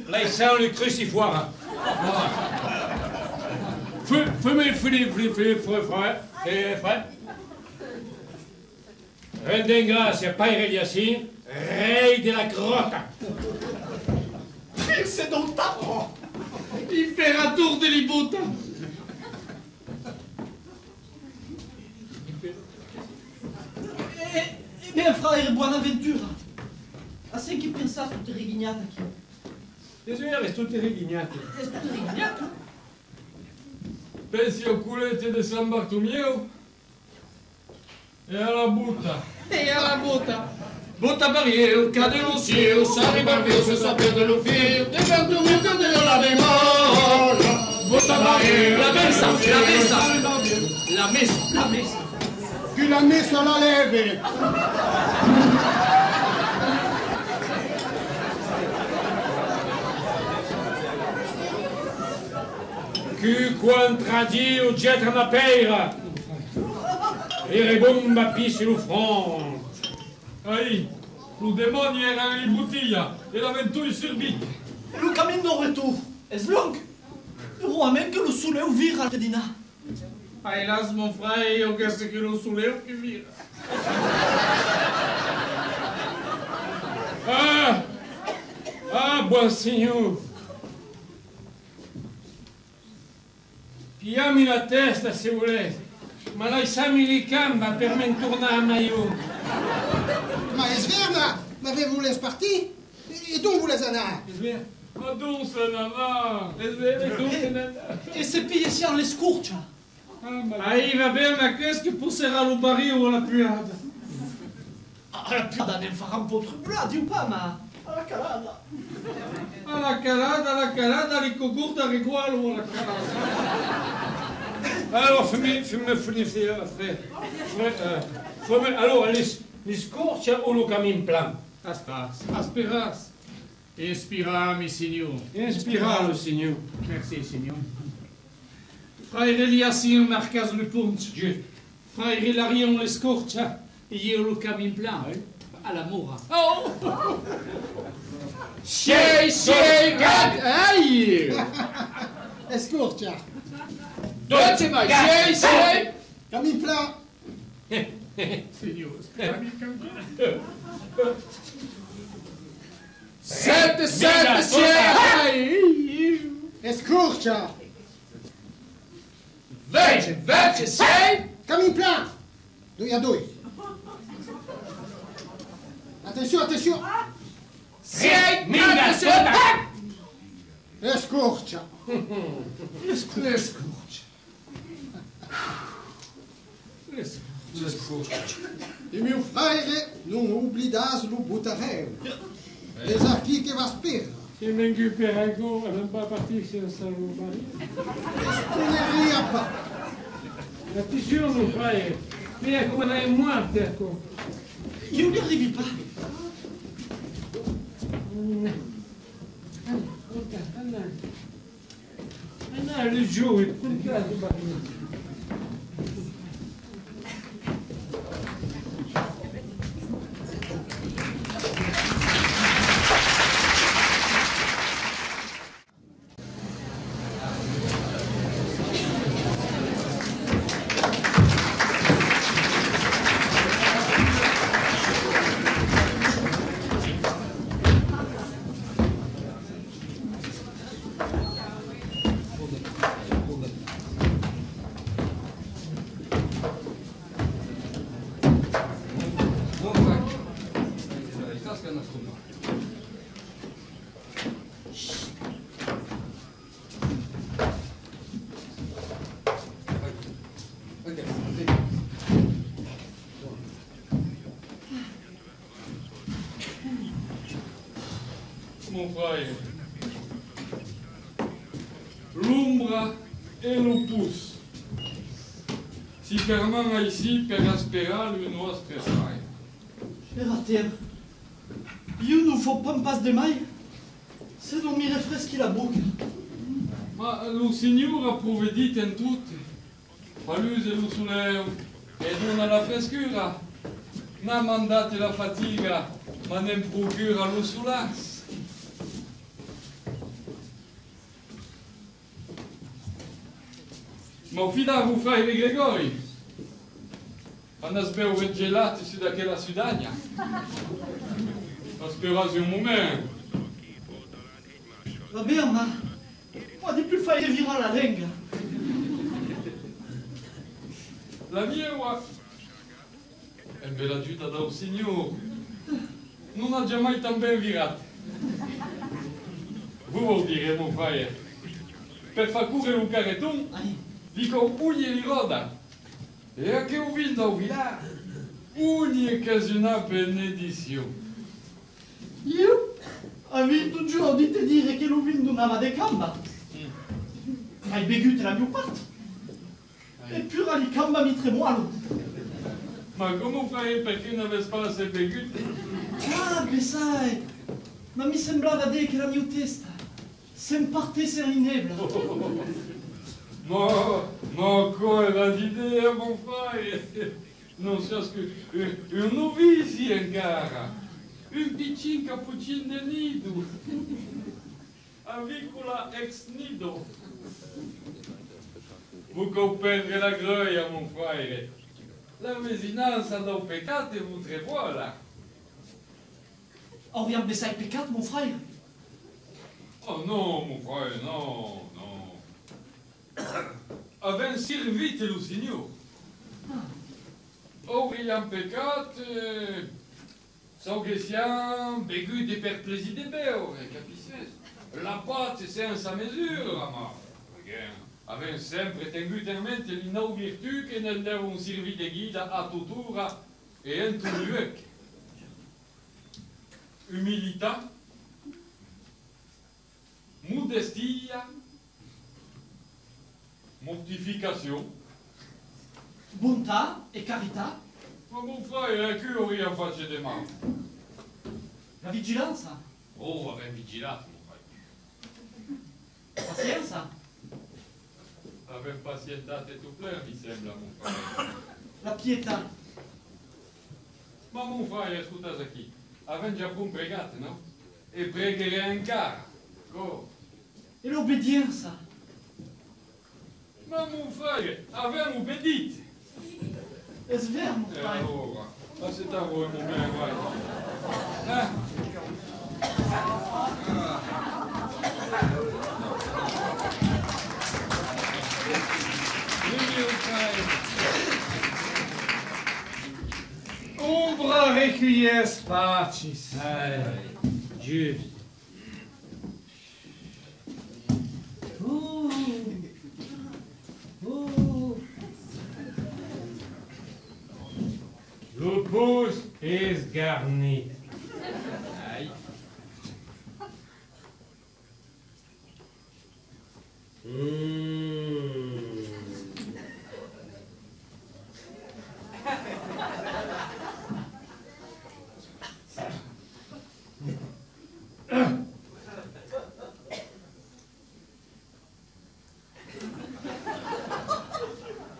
Speaker 1: là, il sent le crucifoire. Fais-moi le feu, frère. Rendez grâce à Paire Yassine, rei de la grotte.
Speaker 3: C'est donc tapant.
Speaker 2: Imperator de Libota.
Speaker 3: Eh bien, frère Buonaventura, assim que pensaste tutte rignate aqui.
Speaker 1: Tesoro, è tutto rigignato.
Speaker 3: É tutte rignate?
Speaker 4: Pensi au culete de San Bartomeu e alla butta.
Speaker 2: E alla bota. Bota barrière, cade no cielo, sale barbioso, sapere de lo fio, de canto mi cade la memoria. Bota barrière, la messa.
Speaker 6: Che l'ha messo alla leve.
Speaker 1: Que contradio dietro una peira. E rebomba pisse lo front.
Speaker 4: Aí, o demônio era em botilla e l'aventura servite.
Speaker 3: Le camin de retour est long. O homem que lo soulève vira a Fedina.
Speaker 2: Ai, las, mon frère, eu quero que não soulève que vira.
Speaker 1: Buon signor. Pigliami la testa se volete, ma lasciami le gambe per me tornare a Maio.
Speaker 6: Ma Esverna, m'avez-vous laissé partir? Et donc vous les anar?
Speaker 4: Ma dolce nana!
Speaker 3: E se piglia siamo le scurcia.
Speaker 2: Aí, va bene, ma qu'est-ce que pousserà lo barrio o la puada?
Speaker 3: La piada del farà un po' trublati ou pas, ma alla calada.
Speaker 2: Alla calada, li cocurta riguardo o la calada.
Speaker 1: Alors, fais-moi, alors, les scorcia o lo camin plan?
Speaker 2: Aspiras. Inspira, mi signor.
Speaker 1: Inspiralo, signor.
Speaker 2: Merci, signor. Frère Eliassin marcas le punch.
Speaker 1: Juste.
Speaker 2: Frère Hilarion le scorcia. Io lo camin plan. Alla mura. Oh!
Speaker 1: Sei, gat!
Speaker 2: Aïe!
Speaker 6: Escortia.
Speaker 2: Dolce mai, sei!
Speaker 6: Camin plat.
Speaker 2: Signor, camin Sette,
Speaker 6: Escortia.
Speaker 2: Vece, sei!
Speaker 6: Camin plat. 2-2. Attention.
Speaker 2: Sei!
Speaker 1: Minga,
Speaker 6: Escortia. E meu frère non oublidas lo butarel. Les aqui que vas perdre.
Speaker 1: Se vengu per algo, non pas partir senza un mari.
Speaker 6: Tu ne ria pas.
Speaker 1: Attention, mon frère. Mais à quoi est moi, Terco?
Speaker 3: You ne arrivi pas.
Speaker 1: Anna, le jour, il faut le cas de barrière.
Speaker 4: Mon frère, l'ombra et le pouce. Si fermant ici per aspera le nostre fai.
Speaker 3: Erater. You nous faut pas me passe de maille. C'est non mi refreschi la boucle.
Speaker 4: Ma lo signor ha provvedito in tutte. Paluse lo soleo e dona la frescura. Non mandate la fatica, ma ne procura lo solas. Ma fidavo frère Gregori. Quando sbevo il gelato su da quella Sudagna. Asperase un momento.
Speaker 3: Vabbè, ma moi di più fai vivre la lenga.
Speaker 4: La mia è bella giuta da un signore. Non ha già mai tan ben virato. Voi vuol dire, mon frère, per far correre un carretton, dico ogni li roda. E a che ho vinto a villare, ogni occasione benedizione.
Speaker 3: Io avevi un giorno di te dire che lo vinto una de camba. Hai bevuto la mia parte. E più la camba mi tremualo.
Speaker 4: Ma come fai perché non avessi pas assez bevuto?
Speaker 3: Ah, che sai, ma mi sembrava dire che la mia testa se parte serenebla.
Speaker 4: Ma quella d'idea, mon frère? Non cherche que un novice ancora. Un piccin cappuccin de nido. Avicola ex nido. Vous comprendrez la greuille, mon frère. La vicinanza del peccato vous voilà.
Speaker 3: Oh, regarde, mais ça est peccat, mon frère.
Speaker 4: Oh non, mon frère, non, non. Avem servite lo Signore. Auriam peccat, sau che siamo beguti per plesi de beure, capisces? La pâte senza misura, ma avem sempre tenuto in mente le nou virtù che nel devono servire di guida a tutura e entro luoc. Umilità, modestia, mortificazione.
Speaker 3: Bontà e carità.
Speaker 4: Ma mon frère, che auriamo fatto di male?
Speaker 3: La vigilanza.
Speaker 4: Oh, avem vigilato, mon frère.
Speaker 3: Pazienza.
Speaker 4: Avem pazientate tu plein, mi sembra, mon frère.
Speaker 3: La pietà.
Speaker 4: Ma mon frère, ascoltate qui. Avem già buon pregato, no? E pregherei ancora. Go.
Speaker 3: E l'obbedienza.
Speaker 4: Ma mon frère, avem obbedito.
Speaker 3: È vero, mon
Speaker 4: E
Speaker 3: frère.
Speaker 4: allora, ma se da voi, mon bene, guarda.
Speaker 2: Umbra requies pacis.
Speaker 1: Juste.
Speaker 3: Oh. Oh.
Speaker 1: Le pouce est garni.
Speaker 4: Aïe.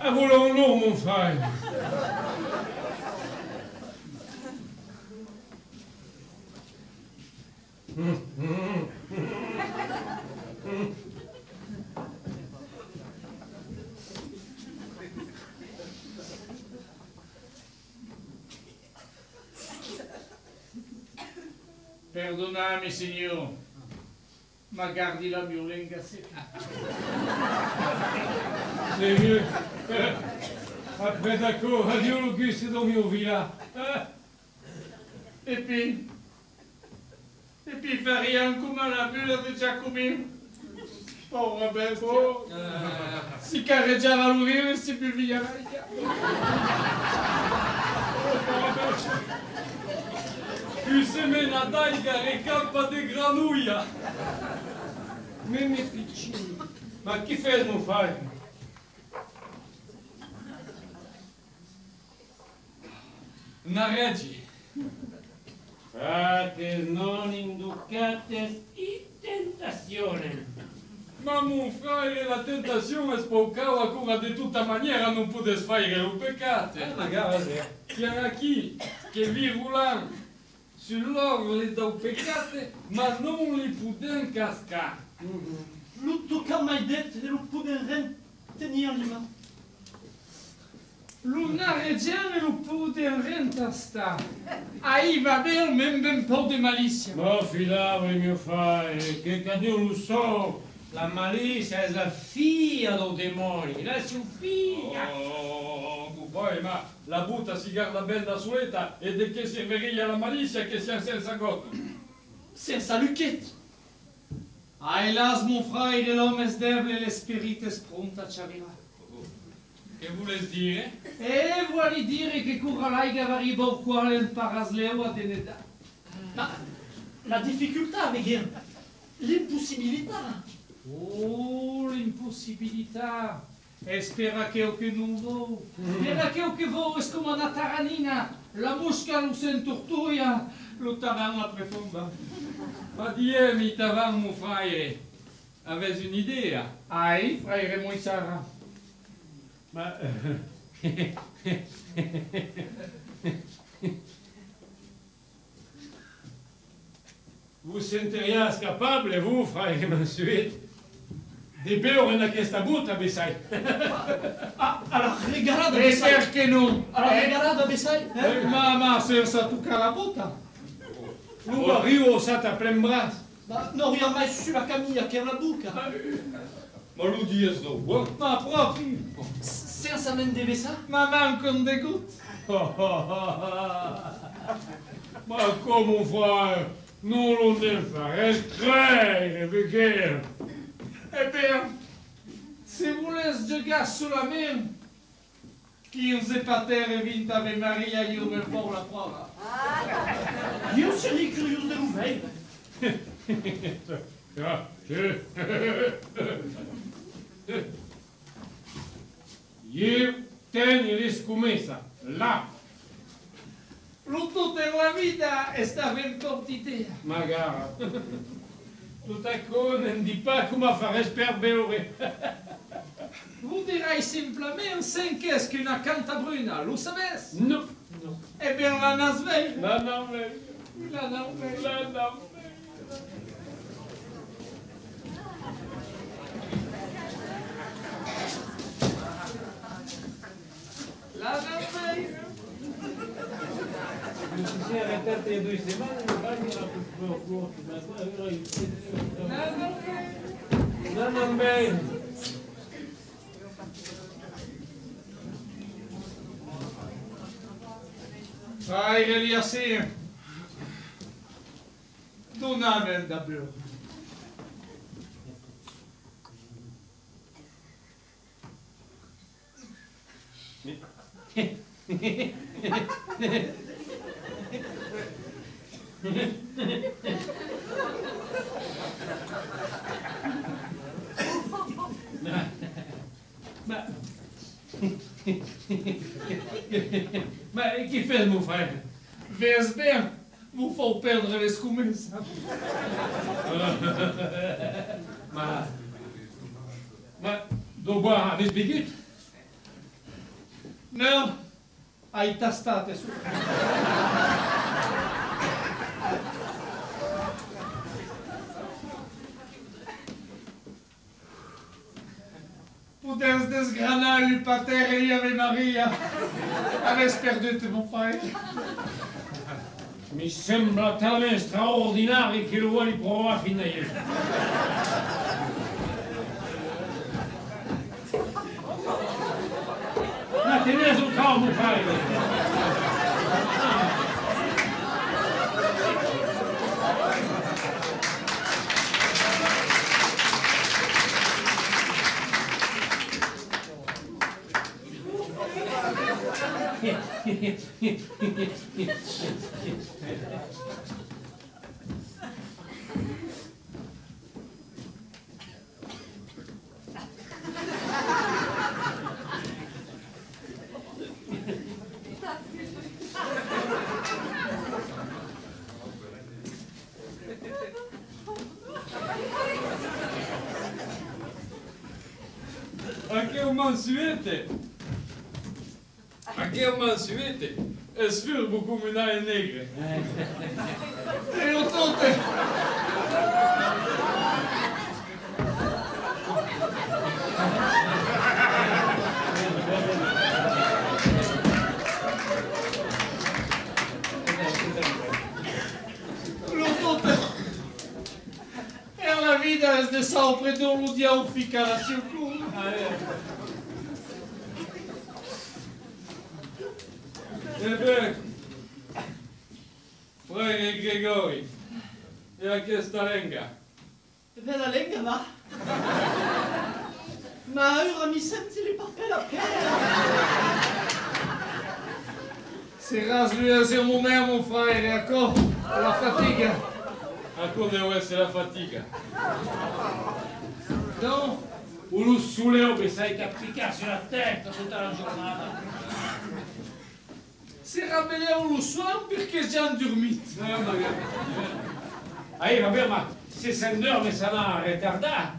Speaker 1: Avouons-nous, mon frère.
Speaker 2: Perdonami, signor, ma guardi la violenza secca.
Speaker 1: C'est mieux. Après d'accord, adieu l'Auguste dans mio villa.
Speaker 2: Et puis fait rien comme la bulle de Giacomino. Pauvre bello. Si carreggiava l'urino e si bevia l'aria.
Speaker 4: Tu semena taiga e campa de granouilla.
Speaker 1: Mais mes piccini. Ma chi fai, mon frère?
Speaker 4: Naregi.
Speaker 1: Frate, non inducates in tentazione.
Speaker 4: Ma mon frère, la tentation espaucava cura de tutta maniera non podes fare o peccate.
Speaker 1: Magari.
Speaker 4: Tiens aqui, che virulam sull'orle do peccate, ma non li puden cascar.
Speaker 3: Lu tocca mai det e lu puden ren tenir lima.
Speaker 2: Luna reggiane lo pude in renta sta. Ahí va bene, men ben po' di malizia.
Speaker 1: Ma filavo, mio frère, che Dio lo so. La malizia è la figlia del demonio, la sua figlia.
Speaker 4: Oh, poi, ma la butta si guarda bella sueta e di che serviria la malizia che sia senza gotto?
Speaker 3: Senza lucchette.
Speaker 2: Ah, hélas, mon frère, l'homme est debole e l'esprit est pronto a ciarira.
Speaker 4: Che vuole dire?
Speaker 2: E vuoi dire che curalai gavariba o quale il parasleo a deneda?
Speaker 3: Ma la difficoltà, Megher, l'impossibilità.
Speaker 2: Oh, l'impossibilità. E spera che o che non vo. Spera che o che vo è come una taranina. La mosca lo sentortoia, lo taran la prefonda.
Speaker 4: Ma diemi, tavan, mon frère, avais une idea?
Speaker 2: Ai, frère Moisara.
Speaker 1: Ma... Vous sentiriez capable, vous, frère Mansuet, di bere questa butta, Bessai?
Speaker 3: Ah, alors regarde,
Speaker 2: E
Speaker 3: Bessai.
Speaker 2: perché non?
Speaker 3: Alors regarde, Bessai.
Speaker 2: Ma senza tocca la botta.
Speaker 1: Lui arrivo sata plen bras.
Speaker 3: Ma non riam mai su la camilla che è una buca.
Speaker 4: Ma lo dies no, buon.
Speaker 2: Ma proprio.
Speaker 3: Senza men de Bessai.
Speaker 2: Ma manco un degut.
Speaker 1: Ma come frère, non lo deve fare, è credere, perché...
Speaker 2: Ebbene, se volesse giocare sulla mer, chi non sait pas terre vinta Ave Maria, io me for la prova.
Speaker 3: Io sono curioso de nouvelle.
Speaker 1: Ah, sì. Io tengo le scommessa, là,
Speaker 2: Tutto della vita è stata in quantità.
Speaker 1: magari. Tout à coup, ne dis pas come fare per bere.
Speaker 2: Vous direz simplement 5 qu'est-ce qu'une cantabruna, lo savez?
Speaker 1: No, no.
Speaker 2: Eh bien, la nasvei.
Speaker 1: La nave,
Speaker 2: La nasvei.
Speaker 1: la nave.
Speaker 2: La nasvei.
Speaker 1: Mi si sia arrestato 2 settimane, non va di una
Speaker 2: La nasvei.
Speaker 1: no, non bene.
Speaker 2: Frère Eliasir, non amen d'abord. Mais qui fait, mon frère? VSB, vous faut perdre les scoumisses.
Speaker 1: Ma dobar aveți begut?
Speaker 2: Non, ai tastate su. Puteți desgrana il patere Ave Maria. Aveți pierdut, mon frère.
Speaker 1: Mi sembra talmente straordinario che lo vuoi provare fino a ieri. Ma tenez sul calmo, frère.
Speaker 4: Anche un mansuete. Anche un mansuete. E sfirbo come una negre.
Speaker 2: E lo tutte. Lo tutte. E la vida es de sempre dont lo diavolo fica la circula.
Speaker 4: Beh, frère Gregori, e a questa lenga?
Speaker 3: Bella lenga, va? Ma ora mi senti li parte la pierre.
Speaker 2: Serás lui a ser mon mère, mon frère, et encore la fatigue.
Speaker 4: Ancora deve essere la fatica.
Speaker 2: Donc,
Speaker 1: O lo souleo che sai che applicare sulla testa tutta la giornata.
Speaker 2: c'est réveillé le soir perché j'ai endormi.
Speaker 1: Ah, vabbè, ma se s'endorme sarà ritardato.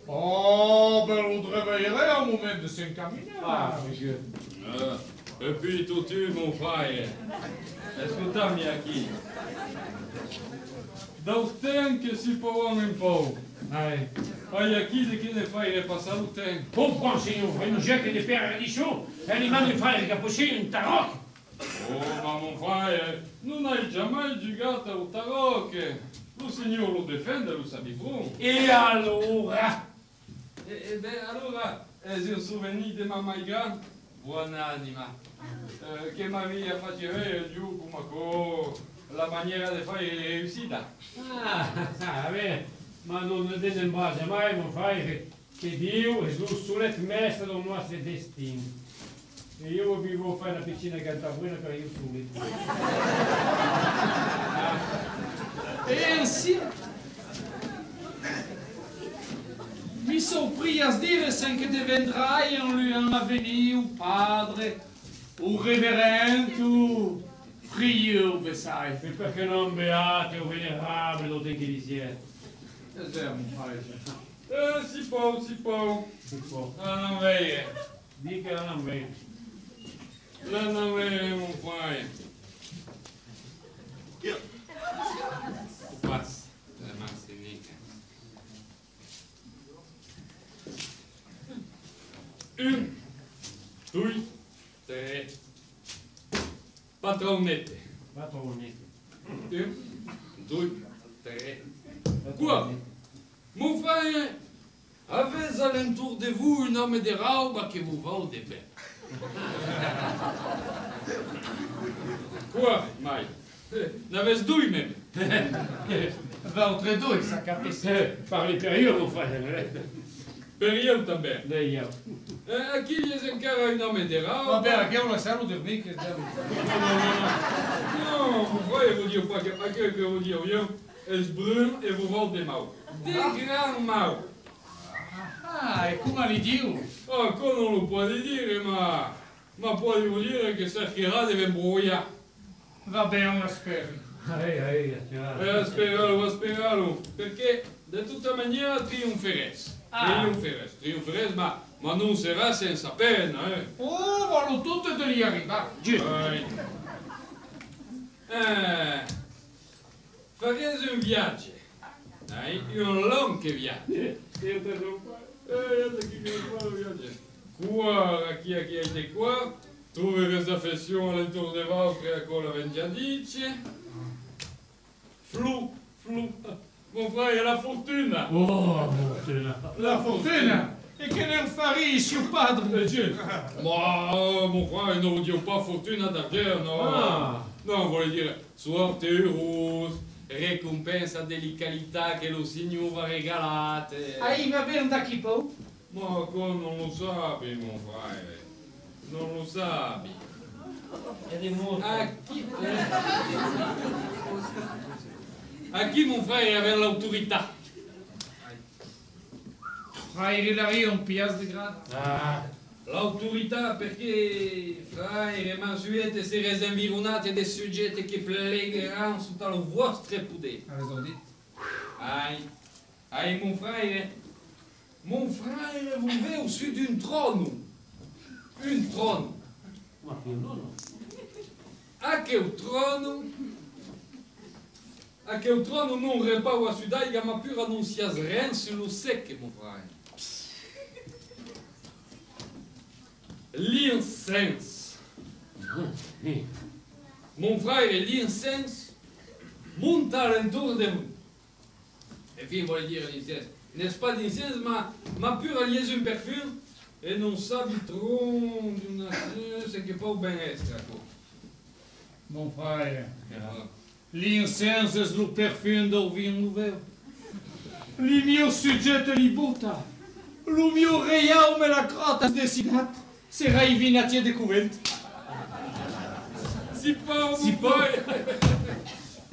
Speaker 2: Oh, ben on te réveillerait au moment de s'encaminer.
Speaker 1: Ah, monsieur.
Speaker 4: E puis tu, mon frère, ascoltami aqui. Dal tempo che si può un po'. Hai aqui de che ne fai ripassare il tempo.
Speaker 1: Comprends, signor, un gec de père di chaud, e rimane fare capucino in tarocco.
Speaker 4: Oh, ma mon frère, non hai jamais giocato al tarocco. Lo signor lo difende, lo sapi buono.
Speaker 1: E allora?
Speaker 4: Beh, allora, è un souvenir di mamma Igan, buon'anima, che mi aveva fatto vedere giù come la maniera di fare riuscita.
Speaker 1: Vabbè, ma non ne dembase mai, mon frère, che Dio è lo sulle mestre del nostro destino. E io vivo a fare una piscina cantabrina per io solo.
Speaker 2: Et ainsi, mi surpris a dire sen che diventrai un avenir, un padre, un reverendo, prieur, besai.
Speaker 1: E perché non beate o venerabile o te che vi siete?
Speaker 2: Mon frère.
Speaker 4: Si può, si può.
Speaker 1: Si può.
Speaker 4: La non vede.
Speaker 1: Dica la non vedi.
Speaker 4: La non vede, mon frère. Passa, la Martinica. Un, due, tre. Patronette.
Speaker 1: Patronette.
Speaker 4: Un, due, tre. Quoi? Mon frère, avez alentour de vous un homme de robe que vous vendez bien. Quoi, Mike? N'avez due même.
Speaker 2: Votre due, ça capisce.
Speaker 1: Parli per io, mon frère.
Speaker 4: Per io também.
Speaker 1: Daí eu.
Speaker 4: Aqui eles encaram uma madeira.
Speaker 2: Vabbè, anche una sala di dormire che
Speaker 4: Não, vai, eu digo para aquele que eu digo, eu, és bruno e vou voltar de mal. De grande mal.
Speaker 2: Ah, e come li dico?
Speaker 4: Oh, come non lo puoi dire, ma puoi dire che cercherà di imbrogliare.
Speaker 2: Va bene, una spero.
Speaker 4: Spero, perché di tutta maniera trionferes. Trionferes, ma non sarà senza pena, eh.
Speaker 2: Oh, voglio tutto di lì arrivare.
Speaker 4: Farete un viaggio, un lungo viaggio. Qua, aqui e qua, troverete affezione all'intorno di vostre con la vengiadice. Flu, mon frère, la fortuna.
Speaker 1: Oh, fortuna.
Speaker 2: La fortuna? E che ne fari, suo padre?
Speaker 4: Ma, mon frère, non dico pas fortuna d'argent, no.
Speaker 1: Ah.
Speaker 4: Non, vuol dire sorte heureuse, ricompensa delle qualità che lo Signore va regalate.
Speaker 2: Va bene da chi può?
Speaker 4: Ma come non lo sapi, mon frère? Non lo sapi. A chi mon frère aveva l'autorità?
Speaker 2: Frère, il un pièce de grade.
Speaker 1: Ah.
Speaker 4: L'autorità perché, frère, mensuete sarete environati dei soggetti che pregheranno sotto il vostro potere.
Speaker 2: Avete detto?
Speaker 4: Mon frère, vous vivez au-dessus d'un trône. Un trône.
Speaker 1: Ma più no.
Speaker 4: Anche il trono non repara a Sudaiga, ma pur annuncias rien sur le sec, mon frère. L'incense. Mon frère, l'incense monte alentour de vous. Et puis, il va dire l'incense. N'est-ce pas l'incense, ma pure liaison un parfum, et non s'habiteront d'une ce qui n'est pas bien extra.
Speaker 2: Mon frère, l'incense è il perfume del vino nuovo. Il mio soggetto li butta. Lo mio realme la crota decidat. Sarà i vinati de cuvent.
Speaker 4: Si pas, mon frère.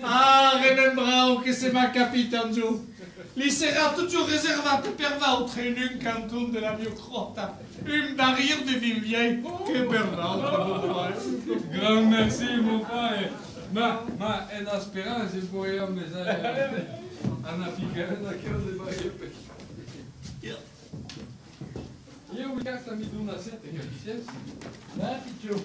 Speaker 2: Ah, remembrau che se ma capitano giù. Li sarà tutto riservato per votre in un canton della mia crota. Un barrière de vin vieil che per votre, mon frère.
Speaker 4: Grand merci, mon frère. Ma è una speranza che vogliamo usare una figura daquele barriere. Io mi cazzo mi do una sette che dice.
Speaker 1: Vai, picciu.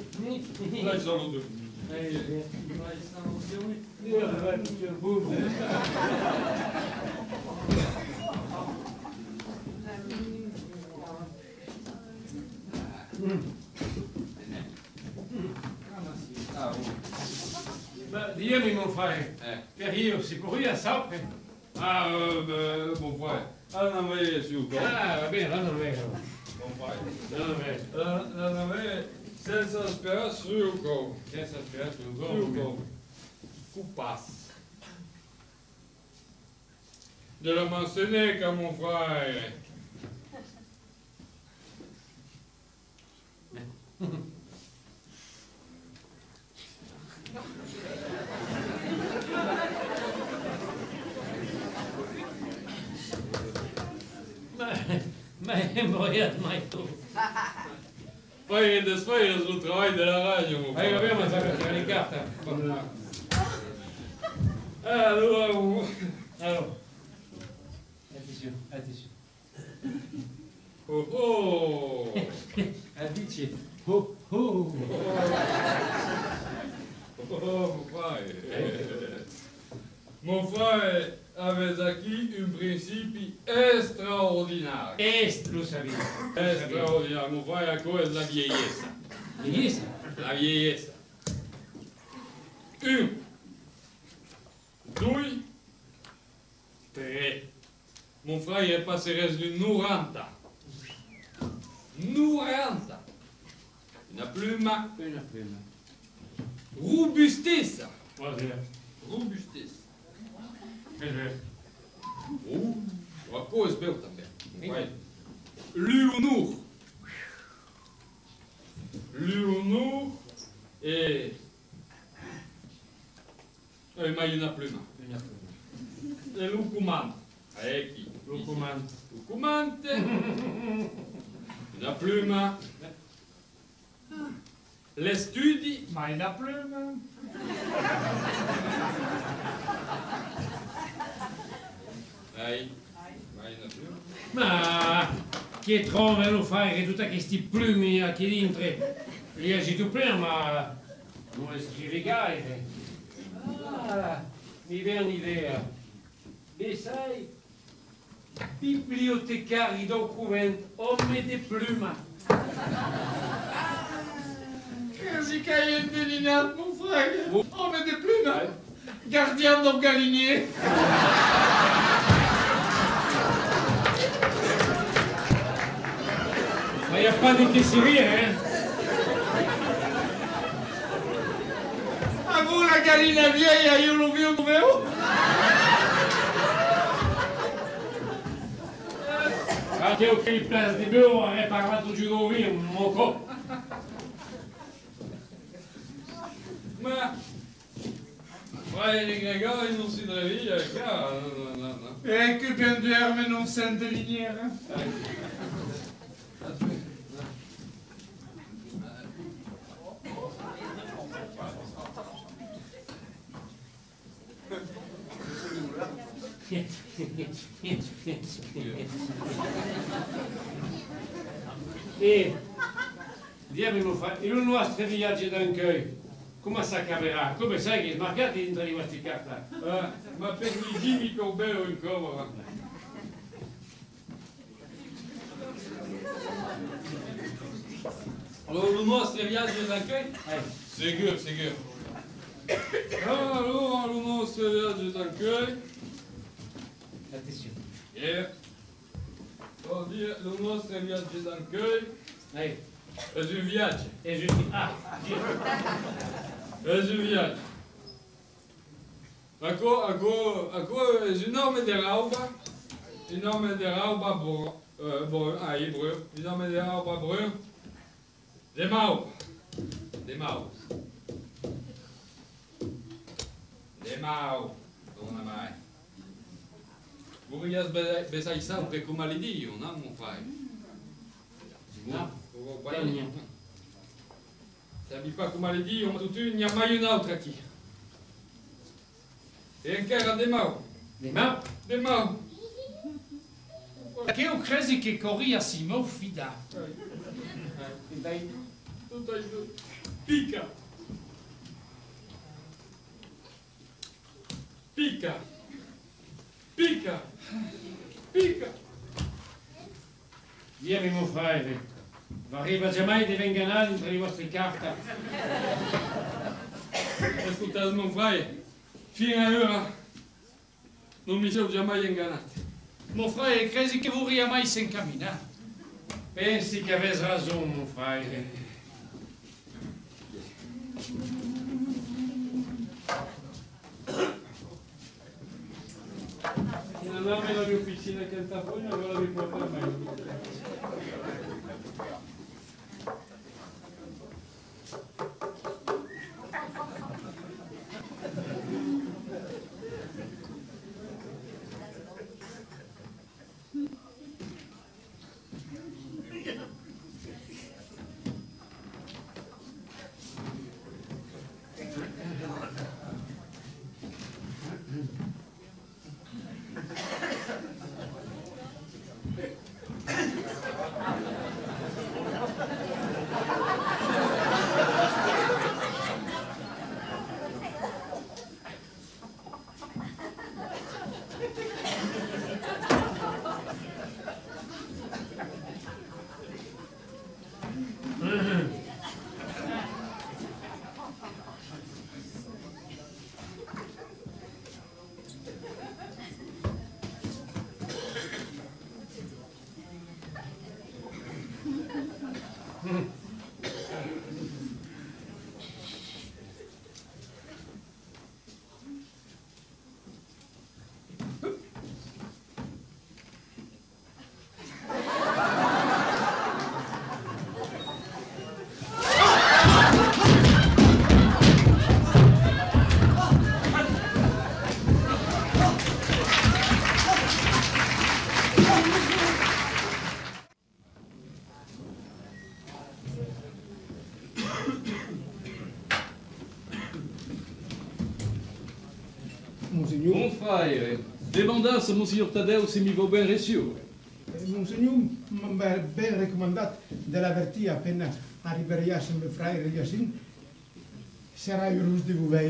Speaker 4: Dai solo due.
Speaker 1: Vai, stanno chiamando. Vai, picciu, burro. Dimmi, mon frère, per io sicuro a sapere.
Speaker 4: Ah, mon frère. La nave su go.
Speaker 1: Ah, va bene, non è vero.
Speaker 4: Mon frère.
Speaker 1: Non è vero.
Speaker 4: La nave senza speranza su go.
Speaker 1: Senza speranza,
Speaker 4: Su go. Coupas. De la Manseneca, mon frère.
Speaker 1: Ma è imbrogliato mai tu.
Speaker 4: Poi in desfare sul travaglio della radio, mon frère.
Speaker 1: Vabbè, ma sai in carta.
Speaker 4: Allora,
Speaker 1: attenzione.
Speaker 4: oh.
Speaker 1: Dici,
Speaker 4: Oh, mon frère. Mon frère avait acquis un principe extraordinaire.
Speaker 1: lo sapevo.
Speaker 4: Extraordinaire. Mon frère, à cause de la vieillesse.
Speaker 1: Benissimo.
Speaker 4: La vieillesse. Un, deux, tre. Mon frère est passé reste de 90. 90. Una pluma.
Speaker 1: Appena.
Speaker 4: Robustesse.
Speaker 1: Guarda,
Speaker 4: Robustesse.
Speaker 1: è vero.
Speaker 4: Uma coisa bem também. Vai. Luonour. Luonour et... ma une plume. E Lucumante. Ecco.
Speaker 1: Lucumante.
Speaker 4: Lucumante. Una pluma. Les studi.
Speaker 2: Ma una plume.
Speaker 4: Vai una pluma.
Speaker 1: Ma che trovano fare tutta questi plumi aquí dentro? Io ci tu plein, ma non le scrivi gaire. Ah, mi viene un'idea. E sai, bibliotecari documento, homme de pluma.
Speaker 2: Quasi cahier de Ninat, mon frère. Oh, mais des plumes, hein. Gardien d'Orgalinier.
Speaker 1: Ma y a pas de che si rire, hein?
Speaker 2: À vous, la galline vieille, à you l'ouvrier au vélo.
Speaker 1: Anche ok, il place di bœuf aurait parlato giù d'ovino, moco.
Speaker 4: Ma... Ouais, les Grégoires, ils n'ont si de réveil, car... Non.
Speaker 2: Eh, que bien de mais non sainte linière, hein.
Speaker 1: E diamine fa, il nostro viaggio d'anch'io, come si accaverà? Come sai che smarcati dentro di queste carte?
Speaker 4: Ma per i gimi corbello in comola. Allora, il nostro viaggio d'accueil? Sicuro. Allora, il nostro viaggio d'accueil?
Speaker 1: Attenzione.
Speaker 4: Vuol dire, il nostro viaggio d'accueil?
Speaker 1: È
Speaker 4: un viaggio.
Speaker 1: è giusto. Ah,
Speaker 4: È un viaggio. Acco è un nome di roba. Un nome di roba brun. Un nome di roba brun. De mau. Non mai. Vous besai sempre come le dio, non mon frère?
Speaker 1: no,
Speaker 4: Sabi pas come le dio, ma tutto il n'y a mai un altro qui. E ancora de mau.
Speaker 1: ma
Speaker 4: De mau.
Speaker 2: Che io cresi che corria si mo fida.
Speaker 1: dai,
Speaker 4: Tutto il Pica.
Speaker 1: diamine mio frère, non arriva jamais di venganare dentro le vostre carte.
Speaker 4: Ascoltate mon frère, fino a ora non mi sono mai ingannato.
Speaker 2: Mon frère, cresi che vorria mai se incamminare.
Speaker 1: Pensi che avesse ragione, mio frère. Non ho meno di officina che il tappone, allora vi può fare meglio.
Speaker 6: Monseigneur.
Speaker 7: Mon frère, demandasse a Monsignor Tadeu se mi va ben reçu.
Speaker 6: Monseigneur m'a bien recommandé de l'avertir à peine arriverai à mon frère Yacine. Sera heureux de vous voir.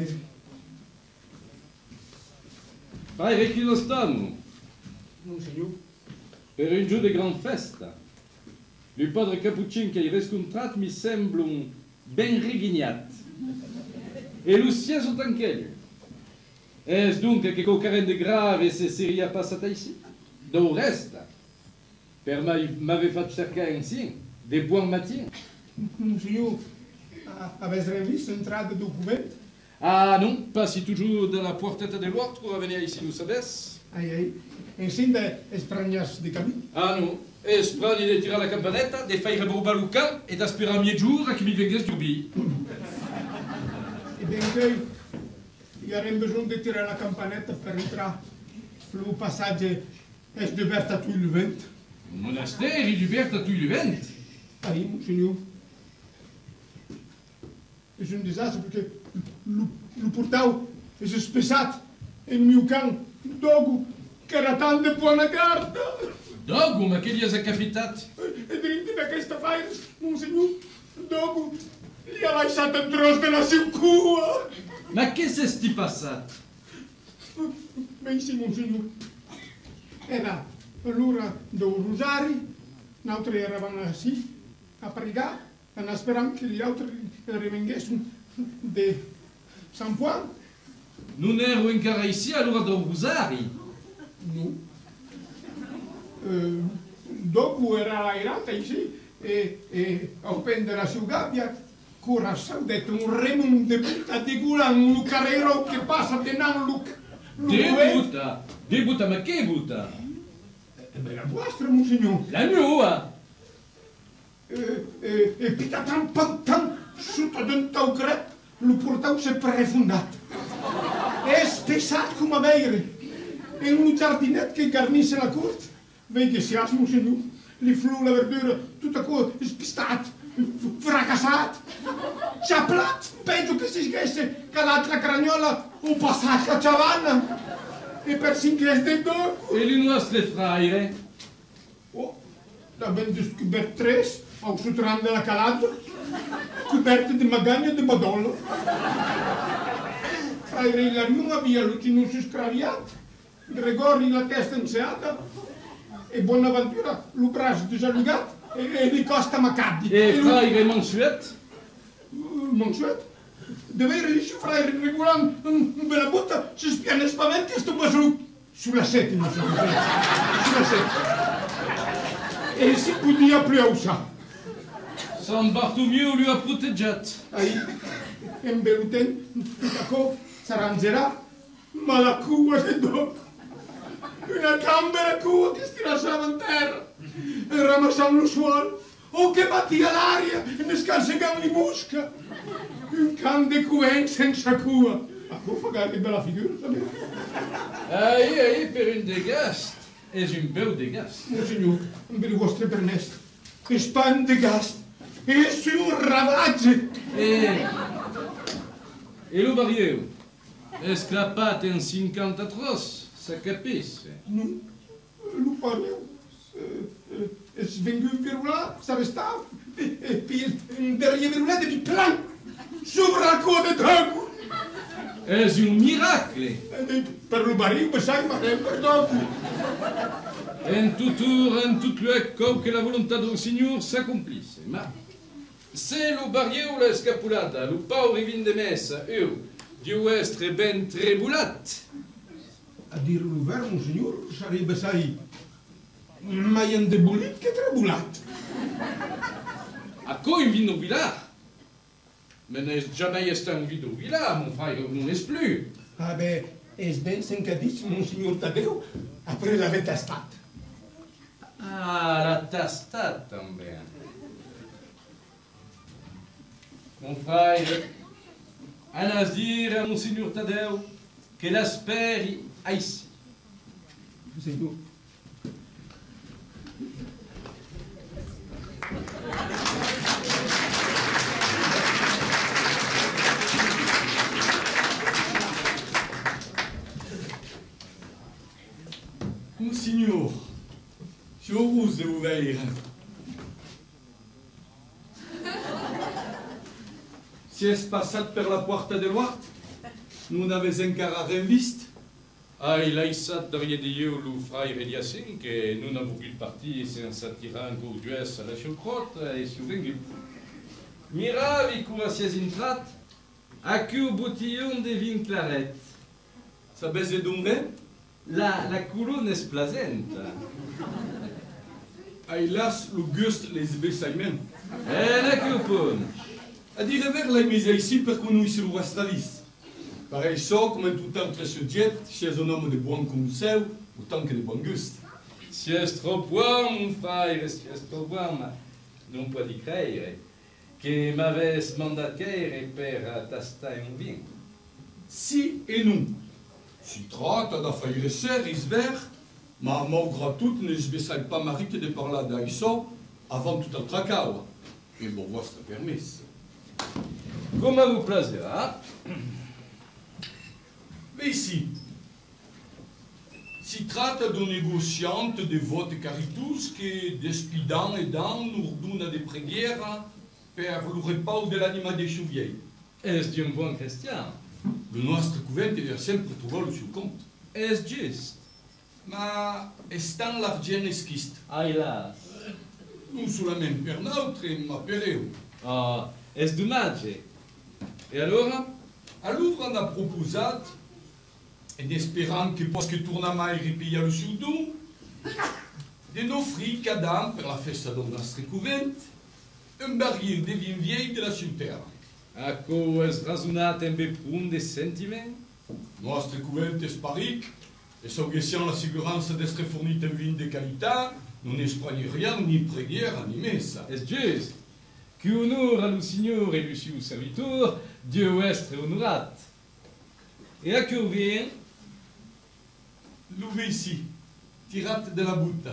Speaker 7: Frère, qui lo stanno?
Speaker 6: Monseigneur.
Speaker 7: Per un giorno di gran festa. Il padre Capuccin che hai riscontrato mi sembra un ben righignat. E Lucia sono anche io. Es dunque che con carente grave se seria passata ici? Do resta. Per m'avait fatto cercare insieme, de buon matin.
Speaker 6: Monseigneur, avez-vous revu l'entrée du couvent?
Speaker 7: Ah non, passi toujours de la portetta de l'Ort pour venir ici, vous savez?
Speaker 6: Ai, ai. Ainsi d'espragnas de camí.
Speaker 7: Ah non, es prani de tirar la campanetta, de faire rebobbar le camp et d'aspirar mieux jour a che mi vengues d'ubi.
Speaker 6: E bien que il aurem besoin de tirer la campanetta per entrar. Le passage est ouvert à tout le vent.
Speaker 7: Monastère est ouvert à tout le vent.
Speaker 6: Ai, Monseigneur. És un desastre perquè lo portau és espessat en meu can dogo que era tant de bona carta.
Speaker 7: Dogo, ma che gli has capitat?
Speaker 6: E dintre d'aquesta faira, Monseigneur, dogo li ha lasciat un tros de la seva cua.
Speaker 7: Ma che se sti passat?
Speaker 6: Ben sì, Monseigneur. Era l'ora del rosari, nosaltres eravamo així a pregar, en esperant que gli altri revenguessin de Sant Juan.
Speaker 7: Non ero encara ici all'ora del rosari.
Speaker 6: No. Dopo era l'airata així e al prendere la sua gabbia corazzò detto un remum de puta di gula un carrero che passa di nan
Speaker 7: Debuta, ma che buta?
Speaker 6: La vostra, Monsignor.
Speaker 7: La mia!
Speaker 6: E pita tan pantan sotto d'un taucret lo portau sempre refundat. E spessat come a veire. En un giardinet che garnisse la corte. Vei che sias, Monsignor. Li flu la verdura, tutta cosa spistat, fracassat, ciaplat, penso che si sghesse calat la cragnola o passat la ciavanna. E persin che es de dopo.
Speaker 7: E le nostre fraire?
Speaker 6: Oh, abbiamo descobert tres al sotterrani della Calabria, coperte di magagna e di badollo. Fraire Ilarion aveva l'utinus scraviat, Gregori la testa inseata e Bonaventura lo braccio disallugato e di costa macaddi.
Speaker 7: E fraire Monsuet?
Speaker 6: Monsuet? Deve riuscire fraire regolando una botta, si spiana spaventi e sto sulla settima. Sulla settima. E si podia più usare.
Speaker 7: San Bartomeu lui ha proteggiato.
Speaker 6: Ahí, en Beluten, Tutaco, s'arrangerà, ma la cua è dopo. Una camera cua che si lasciava in terra, e ramassava lo suolo, o che battia l'aria e ne scarsegava di musca. Un can de cuen senza cua. A cui fa che bella figura, sapete?
Speaker 7: Aí, per un degast. És un bel degast.
Speaker 6: Monsignor, per il vostro permesso, che span de gast, e su un ravaggio.
Speaker 7: E lo barrieu? È scappato in 50 tros, sa capisce?
Speaker 6: Non, lo parleu. E svengu virula, sa restav, e puis derrière virula de plan, sopra la coda de drago.
Speaker 7: És un miracle.
Speaker 6: Per lo barriu, sai, ma per dopo.
Speaker 7: En tout lieu, comme que la volonté del Signore s'accomplisse. Ma se lo barrieu la escapulata, lo paure vin de messa, Diu estre ben trebulat.
Speaker 6: A dir-lo vero, Monsignor, sarebbe, sai, mai indebolit che trebulat.
Speaker 7: A coi vin vilar? Mais n'est jamais esté un vide au village, mon frère, non est plus.
Speaker 6: Ah, ben, és ben sencadís, Monsignor Tadeu, après la tastat.
Speaker 7: Ah, la tastat també. Mon frère, anas dire a Monsignor Tadeu que l'esperi ici.
Speaker 6: Senhor.
Speaker 5: Chorus de ouvrir. Si es passat per la porta de l'Ouart, nous n'avons encara rien vist.
Speaker 7: Ah, il a issat derrière de Dieu le frère Eliassin, que nous n'avons vu parti sans s'attirer un coup d'US à la choucrotte et souvenir.
Speaker 8: Miravi couracias intrat, a que boutillon de vin claret.
Speaker 5: Ça baisse de donner?
Speaker 8: La couronne est plazenta.
Speaker 5: Ailas le gust les besaimen.
Speaker 8: La coupon.
Speaker 5: A dire vers la mise ici per qu'on nous sur Wastravis. Pareil ça, comme un tout autre sujet, chez un homme de bon conseil, autant que de bon gust.
Speaker 7: Si est trop bon, mon frère, si est trop bon, non pas di creire, que m'avait mandaté per tastar un vin.
Speaker 5: Si et non. Si tratta da faire ser isver, ma malgré tout ne se besai pas marite de parler d'aïssa avant tout un tracao. Et bon, vostre permis.
Speaker 8: Comme vous plaisera.
Speaker 5: Mais ici, si tratta d'un négociant de vote caritus que, despidant et dans, nous donne des prières per le repas de l'anima des chouviers.
Speaker 8: Est-ce un bon chrétien?
Speaker 5: Le nostre couvent est sempre trouvé le seu compte.
Speaker 8: Est-ce juste?
Speaker 5: Ma estant l'argent esquiste.
Speaker 8: Ah, hélas.
Speaker 5: Non solamente per notre, ma per eux.
Speaker 8: Ah, est-ce dommage? Et alors?
Speaker 5: Alors on a proposé, en espérant que parce que tournament est repayé le sudon, de nous offrir cada an per la festa del nostre couvent un baril de vin vieil de la terre.
Speaker 8: A co est razonat en beprun de sentiment?
Speaker 5: Nostre couvent est paric, et s'auguessant l'assurance d'être fourni un vin de qualité, nous n'espoignons rien ni prière ni messa.
Speaker 8: Est-ce juste? Que honneur à le Seigneur et le seu serviteur, Dieu est honorat. Et à que vient?
Speaker 5: L'ouvre ici, tirate de la boutte.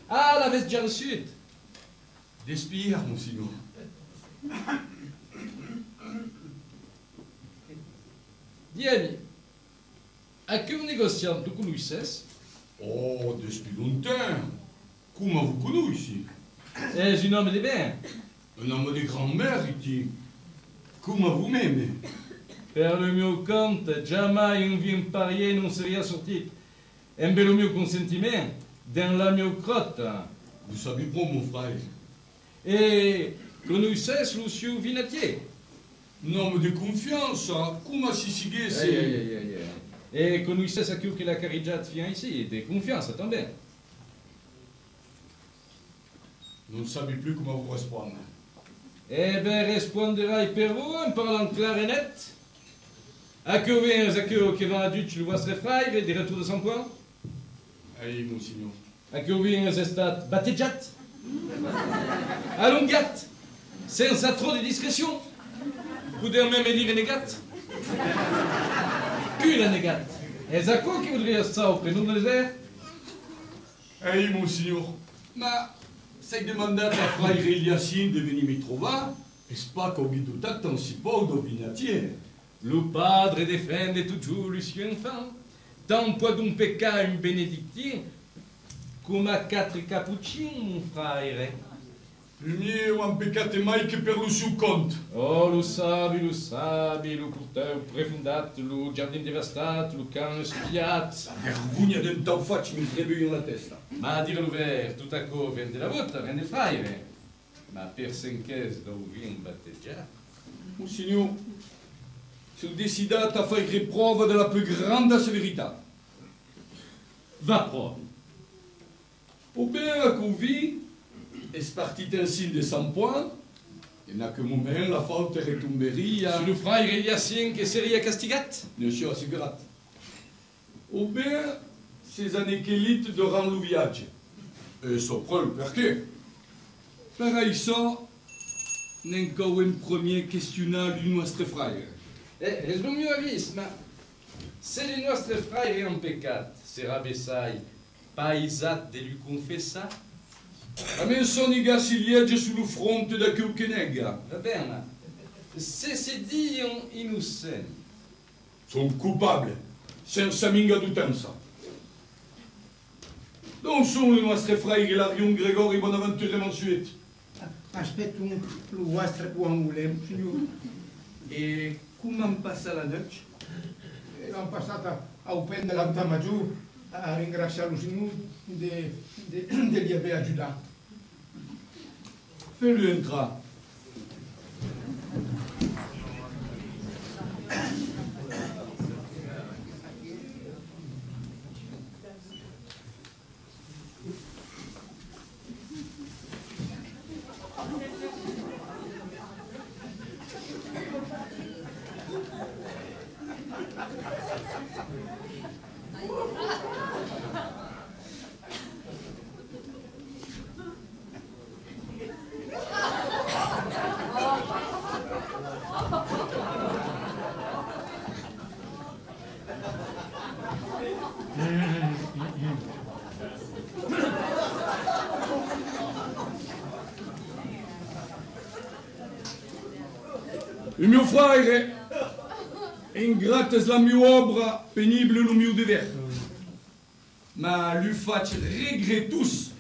Speaker 8: Ah, l'avais déjà reçu.
Speaker 5: D'espire, monsignor.
Speaker 8: Diani, à que vous négociez tu connaissez?
Speaker 5: Oh, depuis longtemps. Comment vous connaissez ici?
Speaker 8: Est-ce un homme de bien?
Speaker 5: Un homme de grand-mère, ici. Comment vous m'aimez?
Speaker 8: Per le mio compte, jamais un vin parier non serait sorti. Un bel mio consentiment dans la mio crotte.
Speaker 5: Vous savez pas, mon frère.
Speaker 8: Et connaissez le seu vinatier?
Speaker 5: Un homme de confiance, comment si sigue c'est...
Speaker 8: Et connaissez ce que la carità vient ici, de confiance também.
Speaker 5: Non savez plus comment vous répondre.
Speaker 8: Eh bien, répondrai per vous en parlant clair et net. À que vient ce qui va adultes le vostre frère et des retours de 100 points?
Speaker 5: Allez, monsignor.
Speaker 8: À que vient ce stade batejat? Allongat? Sans trop de discrétion? Pouvez même dire négat? Que la négat? Est-ce à quoi qui voudrait ça au prénom de désert?
Speaker 5: Allez, monsignor. Ma, c'est demandé à frère Eliassin de venir me trouver. Est-ce pas qu'on dit tout à temps si beau de vinatier?
Speaker 8: Le padre défende toujours le sien enfant. Tant pas d'un pécat un bénédictien, comme à 4 capucins, mon frère.
Speaker 5: Le mien ou un peccato mai che per lo suo conto.
Speaker 8: Oh, lo sabe, le porteu prefundat, le giardin devastato, le camp spiat.
Speaker 5: Vergogna d'un tal faccio mi trebuie in la testa.
Speaker 8: Ma a dire l'ouvert, tout à coup, vient de la voûte, vient de frère. Ma per cinquese d'où vient batteggiato.
Speaker 5: Monsignor, sono decidato a fare prova della più grande severità.
Speaker 8: Va prova.
Speaker 5: Pour bien qu'on vit, est parti un signe de 100 points, et n'a que moment la faute retomberia.
Speaker 8: Sur le frère Eliassin che seria castigat?
Speaker 5: Ne suis assurat. Ou bien, ces années qu'élite durant le voyage. Et ça prend perché. Pareil ça, n'est qu'un premier questionnaire du nostre frère.
Speaker 8: Eh, le mio avvis, ma se le nostre frère en peccat, sera Bessai, paisat de lui confessa?
Speaker 5: A me sono i gassilieggi sul fronte da che nega.
Speaker 8: Va bene, se si dion innocent.
Speaker 5: Sono coupable, senza minga d'utenza. Donc sont le nostre frère Hilarion Gregori Bonaventure Mansuet.
Speaker 6: Aspetto lo vostro buon volem, signor.
Speaker 5: E come passa la notte?
Speaker 6: L'hanno passata a Open dell'Alta Maggiù a ringraziare lo signor degli aver aiutato.
Speaker 5: Fais-le entrar. Il mio frère, ingrates la mia obra, pénible lo mio dever. Ma lui fac regretus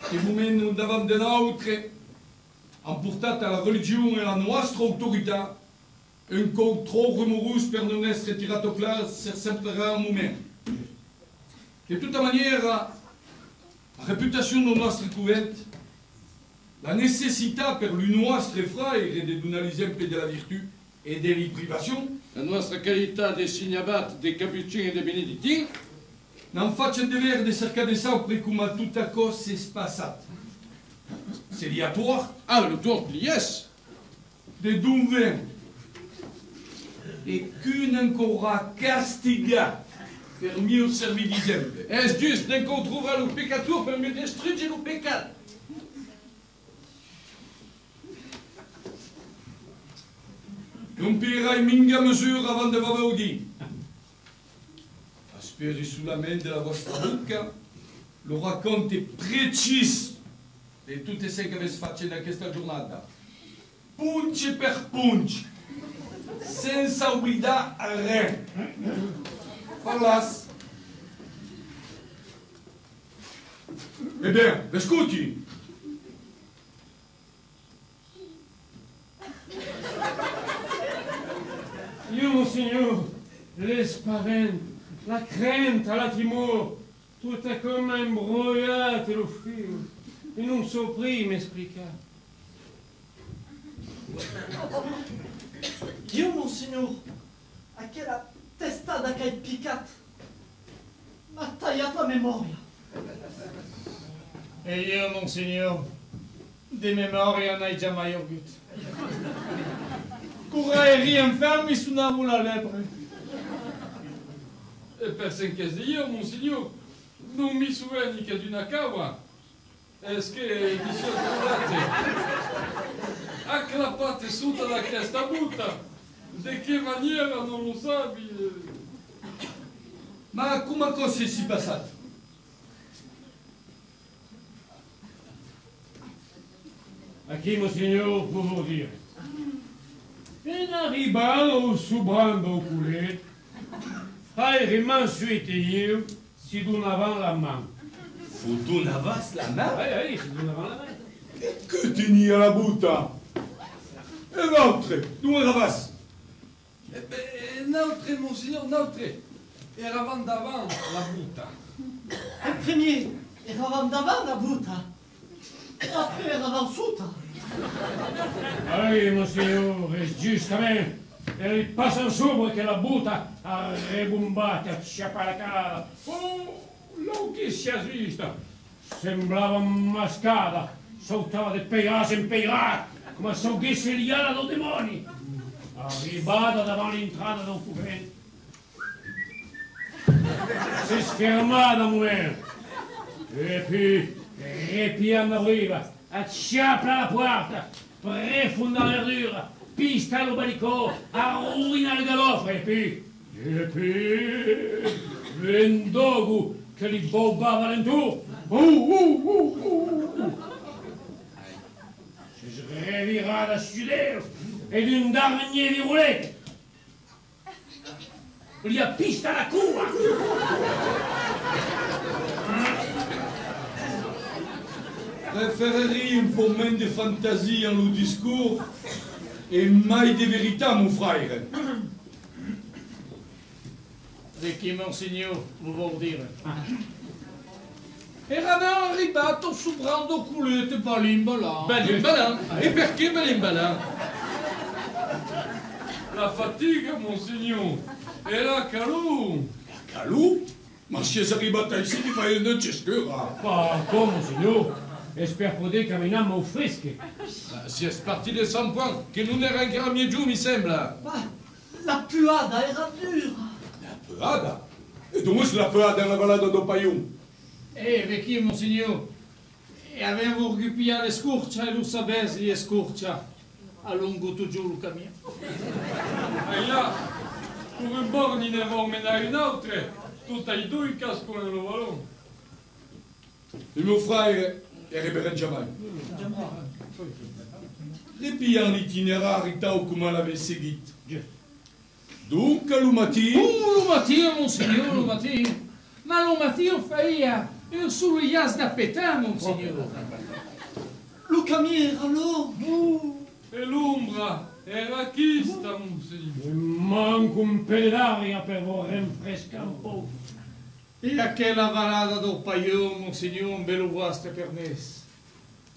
Speaker 5: che momento davant de notre, emportat a la religion e la nostra autorità, un code trop remorus per non essere tirato clar ser semplera un moment. De toute manière, la réputation de notre couvent, la nécessité per lui nostre frère de donner l'exemple de la vertu et de la privation,
Speaker 7: La nostra qualità di signabat, dei cappuccini e dei benedictini,
Speaker 5: n'en faccio dever de cercar de sempre come tutta cosa è passata. C'est liatoire,
Speaker 7: ah, le tour plies,
Speaker 5: de d'un vin, et qu'une ancora castiga per mio servir d'exemple.
Speaker 7: è giusto che incontrare lo peccatore per mi distruggere il peccato.
Speaker 5: Non paierai minga mesure avant de vous dire. Aspirez sous la main de la vostra bocca, lo racconte precis di tutte le che avete fatto in questa giornata. Punci per punci, senza oblidare rien. Parlas. Eh bien, ascolti.
Speaker 1: Io, Monsignor, l'esparente, la crainte, la timore, tout è come imbrogliato lo filo, e non so prima esplicare.
Speaker 3: Dio, Monsignor, aquella testata che hai piccato, ha tagliato la memoria.
Speaker 2: E io, Monsignor, di memoria n'hai già mai avuto. Corrai infermi suonavo la lepre.
Speaker 4: E per 5 io, Monsignor, non mi souvieni che di una cava. Est-ce che mi sono trovate acclappate sotto da questa butta? De che maniera non lo sapi?
Speaker 5: Ma come cosa si è passato?
Speaker 1: A chi, Monsignor, può vous dire? In arrivando sobrando o culet, frère Mansuet e io si donavano la mano.
Speaker 5: Vous donnavas la main?
Speaker 1: Oui, si donavano la mano.
Speaker 5: Que teni à la bouta? Et l'autre, d'où eravas?
Speaker 4: Eh beh, notre, Monsignor, notre. Eravamo davanti la butta.
Speaker 3: Il premier eravamo davanti a buta, après eravamo sotto.
Speaker 1: Oui, Monsignor, giustamente. E il passa sopra che la butta ha rebombato, a sciappare la cara. Oh, l'ho che si è vista. Sembrava mascata, saltava di peirata in peirata, come se fosse liata da demoni. Arrivata davanti all'entrata del convento. Si è sfermata, mujer. E poi, ripiando arriva, acciappa la porta, profonda l'erdura, pista lo balicò, arruina il galofre, e poi, vendogu che li bobbava l'entour. Si srevira da sudeo ed un d'araignée di roulette. Li appista la cua.
Speaker 5: Préférerais un moment de fantaisie en le discours et mai de vérité, mon frère.
Speaker 2: De qui, Monsignor, vous voulez dire? Erano arrivato su brando culete balimbalan.
Speaker 8: Balimbalan? Et perché balimbalan?
Speaker 4: La fatigue, monseigneur. Et la calou.
Speaker 5: Calou? Ma si è arrivata ici, ti fai una cescura.
Speaker 1: Pas comme, Monsignor. Espère poder camminare fresche.
Speaker 8: Si è parti de 100 points, che non era ancora mieux giù, mi sembra.
Speaker 3: Ma la puada era dura.
Speaker 5: La peada? E dove la peada nella vallata do Paiun?
Speaker 2: Vecchio, Monsignor. E avevo ripigliato le scorcia e lo sapesse le scorcia. A lungo tutto giù il cammino.
Speaker 4: Aia, pour un borne, il ne va emmener une autre. Tout ai due casco nel ballon.
Speaker 5: Il mio frère era Benjamin. Ripigliamo l'itinerario tal come l'aveva seguito. Dunque, lo mattino...
Speaker 2: Lo mattino, Monsignor, lo mattino. Ma lo mattino feia un solo ias da petà, Monsignor.
Speaker 3: Lo cammino era lungo.
Speaker 4: E l'ombra era chista, monseigneur.
Speaker 1: Manco un pelo d'aria per rinfrescare un po'.
Speaker 2: E aquela varada do Paião, Monsignor, un bello vostro permesso.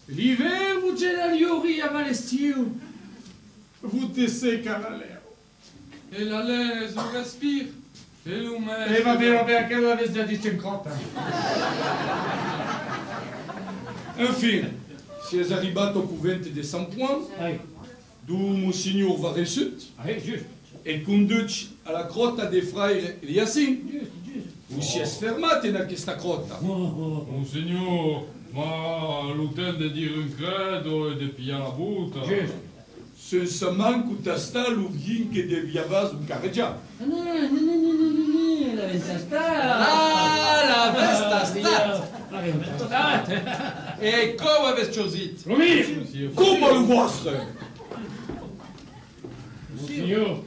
Speaker 2: L'inverno c'è la liori a Valestio. Vous descez cavallero.
Speaker 4: Et la laisse respire. Et l'humain.
Speaker 2: E va bene, aquella vez da dice in cotta.
Speaker 5: Infine, si è arrivato al convento di San Juan, dove Monsignor va resut,
Speaker 1: Giusto.
Speaker 5: e conduce alla crota dei frati Eliassim. Vous si è fermato in questa crota.
Speaker 4: Monseigneur, ma l'hôtel de dire un credo e de pillare la buta.
Speaker 1: Giusto.
Speaker 5: Senza manco tastare l'uvien che deviavas un carreggiato.
Speaker 1: La ventasta.
Speaker 8: Ah, la vesta stat!
Speaker 1: La ventasta.
Speaker 8: E come avete chosit?
Speaker 1: Lo mio.
Speaker 5: Come il vostro?
Speaker 1: Monsignor,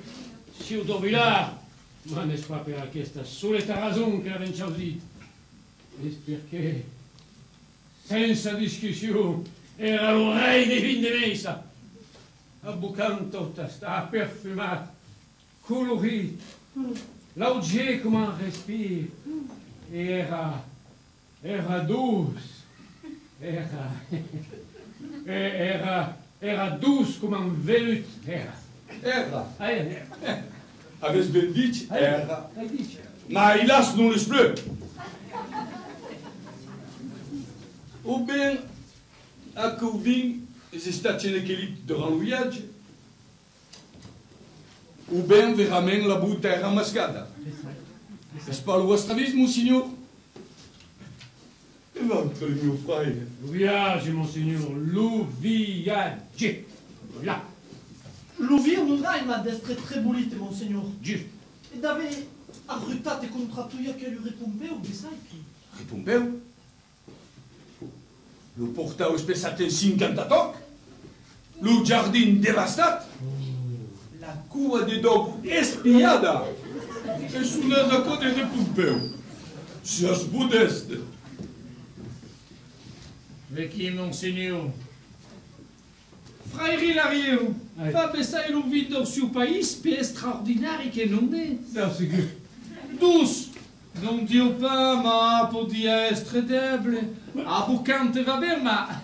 Speaker 1: si io dovi là, ma n'est-ce pas per questa solita ragione che la venciausito? Es perché, senza discussione, era lo re dei vin de messa. Abbucando sta perfumato, colorito, l'auge come un respiro. Era douce, era douce come un velut, era.
Speaker 5: Era.
Speaker 1: Era.
Speaker 5: Avete ben detto? Era.
Speaker 1: Hai dice?
Speaker 5: Ma hélas, non le plus. Ou bien, a Couvin, c'est stati in équilibre durant le voyage. Ou bien, veramente la butta era mascata. Est-ce pas le vostro avis, Monsignor? E l'altro, il mio frère.
Speaker 1: L'ouviage, Monsignor, l'ouviage. Là,
Speaker 3: L'uvir non ha una destra tre bolite, Monsignor.
Speaker 1: juste.
Speaker 3: E dave arrutate contra tuia che lui ripompeu, besai qui.
Speaker 5: Ripompeu? Lo portau spessate in 50 toc? Lo giardin devastat? La cua de dopo espiada? E sulla zaccote de Pompeu? Sias modeste.
Speaker 2: Vecchio, Monsignor. Frère Hilario, fa pensare un vito sul paese più straordinario che non è.
Speaker 1: Ça, c'est que.
Speaker 2: Douce, non Dio pas, ma podia essere debole. A boccante va bene, ma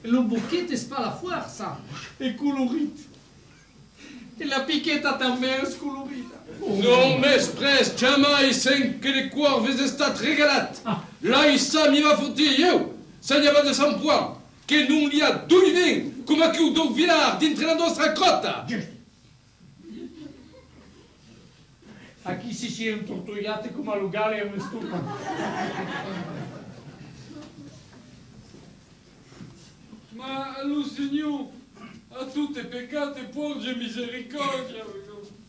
Speaker 2: lo bocchetto è la forza. È colorito. E la picchetta também è colorita.
Speaker 8: Non m'express, jamais sem que les corves estat regalat. Là, il s'est mis à foutre, yo. Ça n'y a pas de 100 points. Que non li a douiné, come a chiuso un villard dintre la nostra crota.
Speaker 2: A chi si sia intortogliate come a lugare e una stufa.
Speaker 4: Ma lo Signor, a tutti i peccati porge misericordia.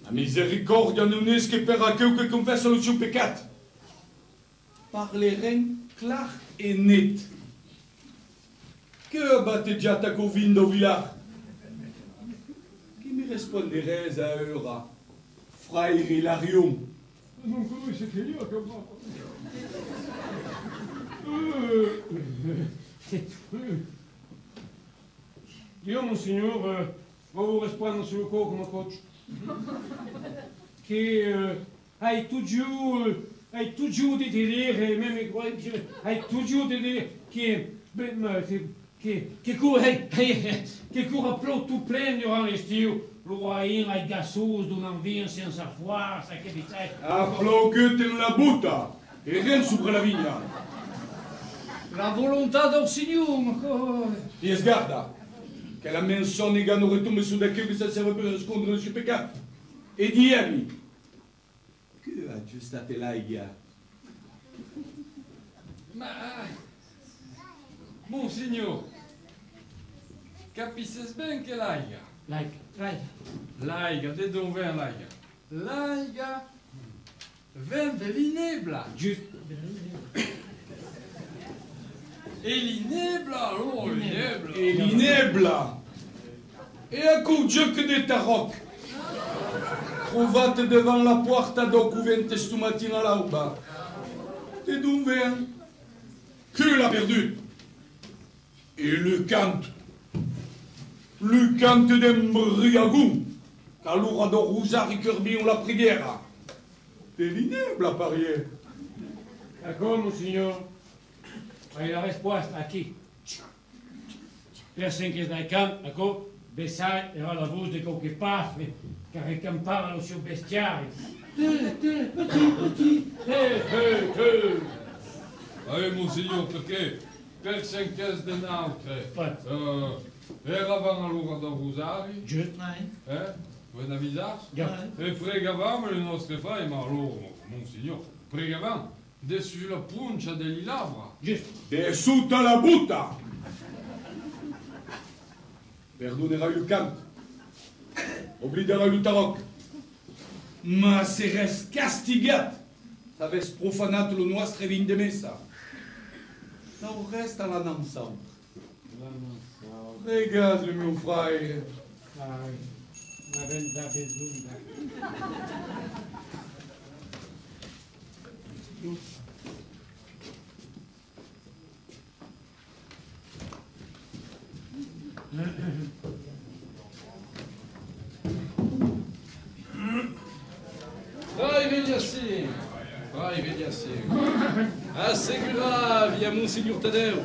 Speaker 5: La misericordia non è che per aquel che confessa il suo peccato. Parlerem clar e net. Che ho batteggiata convindo vilar? Che mi risponderez a ora? Frère Hilarion.
Speaker 1: Non conosce che io che Io, monsignor, volevo rispondere sul cuore come coach. Che hai toujours di dire, hai toujours di dire che court tout plein durant l'estiu. Le royaume est gassous d'un vin sans savoir, ça che dice.
Speaker 5: Applaudite la butta e rien sopra la vigna.
Speaker 2: La volontà d'Orsignor, ma cosa?
Speaker 5: E sguarda, che la menzogna non retombe su da che ça serve per nascondere il suo peccato. E diemi, che aggiustate l'aia?
Speaker 4: Ma, monsignor, capisces ben che l'aiga? L'aiga, de dove vient l'aiga? L'aiga vient de l'inebla.
Speaker 1: Juste.
Speaker 4: E l'inebla, oh, l'inebla.
Speaker 5: E l'inebla! E a quel gioco di tarocco? Trovate devant la porta do cuvente stamattina all'alba. E dove vient? Che l'a perdu? Et le canto d'embriagon, qu'allora do rosari corbion la prière. De l'inebla, parier.
Speaker 1: D'accord, monsignor. Hai la risposta aqui. Person che dai camp, d'accord? Bessai era la voce di qualche paffe che ricampava lo suo bestiario. Petit.
Speaker 4: Allez, monsignor, perché per 5 de notre, eravamo allora da Rosari,
Speaker 1: Just.
Speaker 4: voi avvisate?
Speaker 1: Ja.
Speaker 4: E pregavamo le nostre fai, ma allora, monsignor, pregavamo de sulla puncia degli labbra.
Speaker 1: Just.
Speaker 5: De sotto la butta. Perdonerai il canto. Obliderai il tarocco. Ma seres castigat. T'aves profanato lo nostre vin de messa. Non resta la namsam. Regarde, mio frère.
Speaker 1: Ma bella besuda.
Speaker 7: Vai, Vediassi! Vai, Vediassi! Assicuravi a Monsignor Tadeu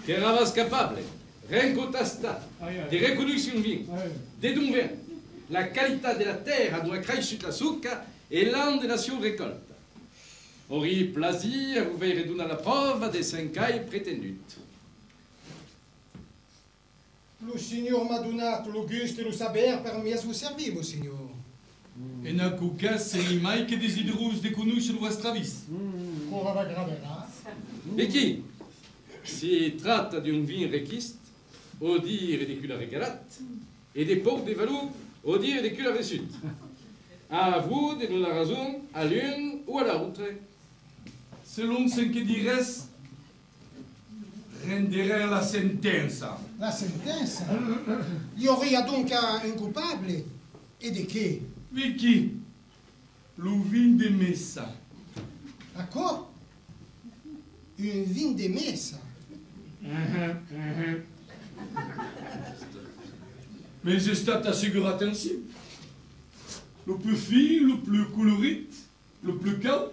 Speaker 7: che eravas capable, rencotasta, di reconnaître un vin, de donver la qualità della terra dove cresce la succa e l'an de la sua récolte. Auri plaisir a vous faire redonner la preuve des 5 ans prétendus.
Speaker 6: Lo signor m'ha donato lo gusto e lo saber per mi vous servir, mo signor.
Speaker 5: E na cuca sei mai che desiderus de conoscere vostra vis.
Speaker 6: Ora va graverà.
Speaker 7: Et qui si tratta di un vin requiste, au dire di cul la regalat, et des pots de valou, au dire di cul la reçut. À vous de donner la raison à l'une ou à l'autre.
Speaker 5: Selon ce que dires, renderei la sentenza.
Speaker 6: La sentenza? Il y aurait donc un coupable. Et de qui?
Speaker 5: Vicky, lo vin de messa.
Speaker 6: D'accord? Un vin de messa.
Speaker 5: Mais je state assicurato ainsi. Le plus fin, le plus coloré, le plus calme.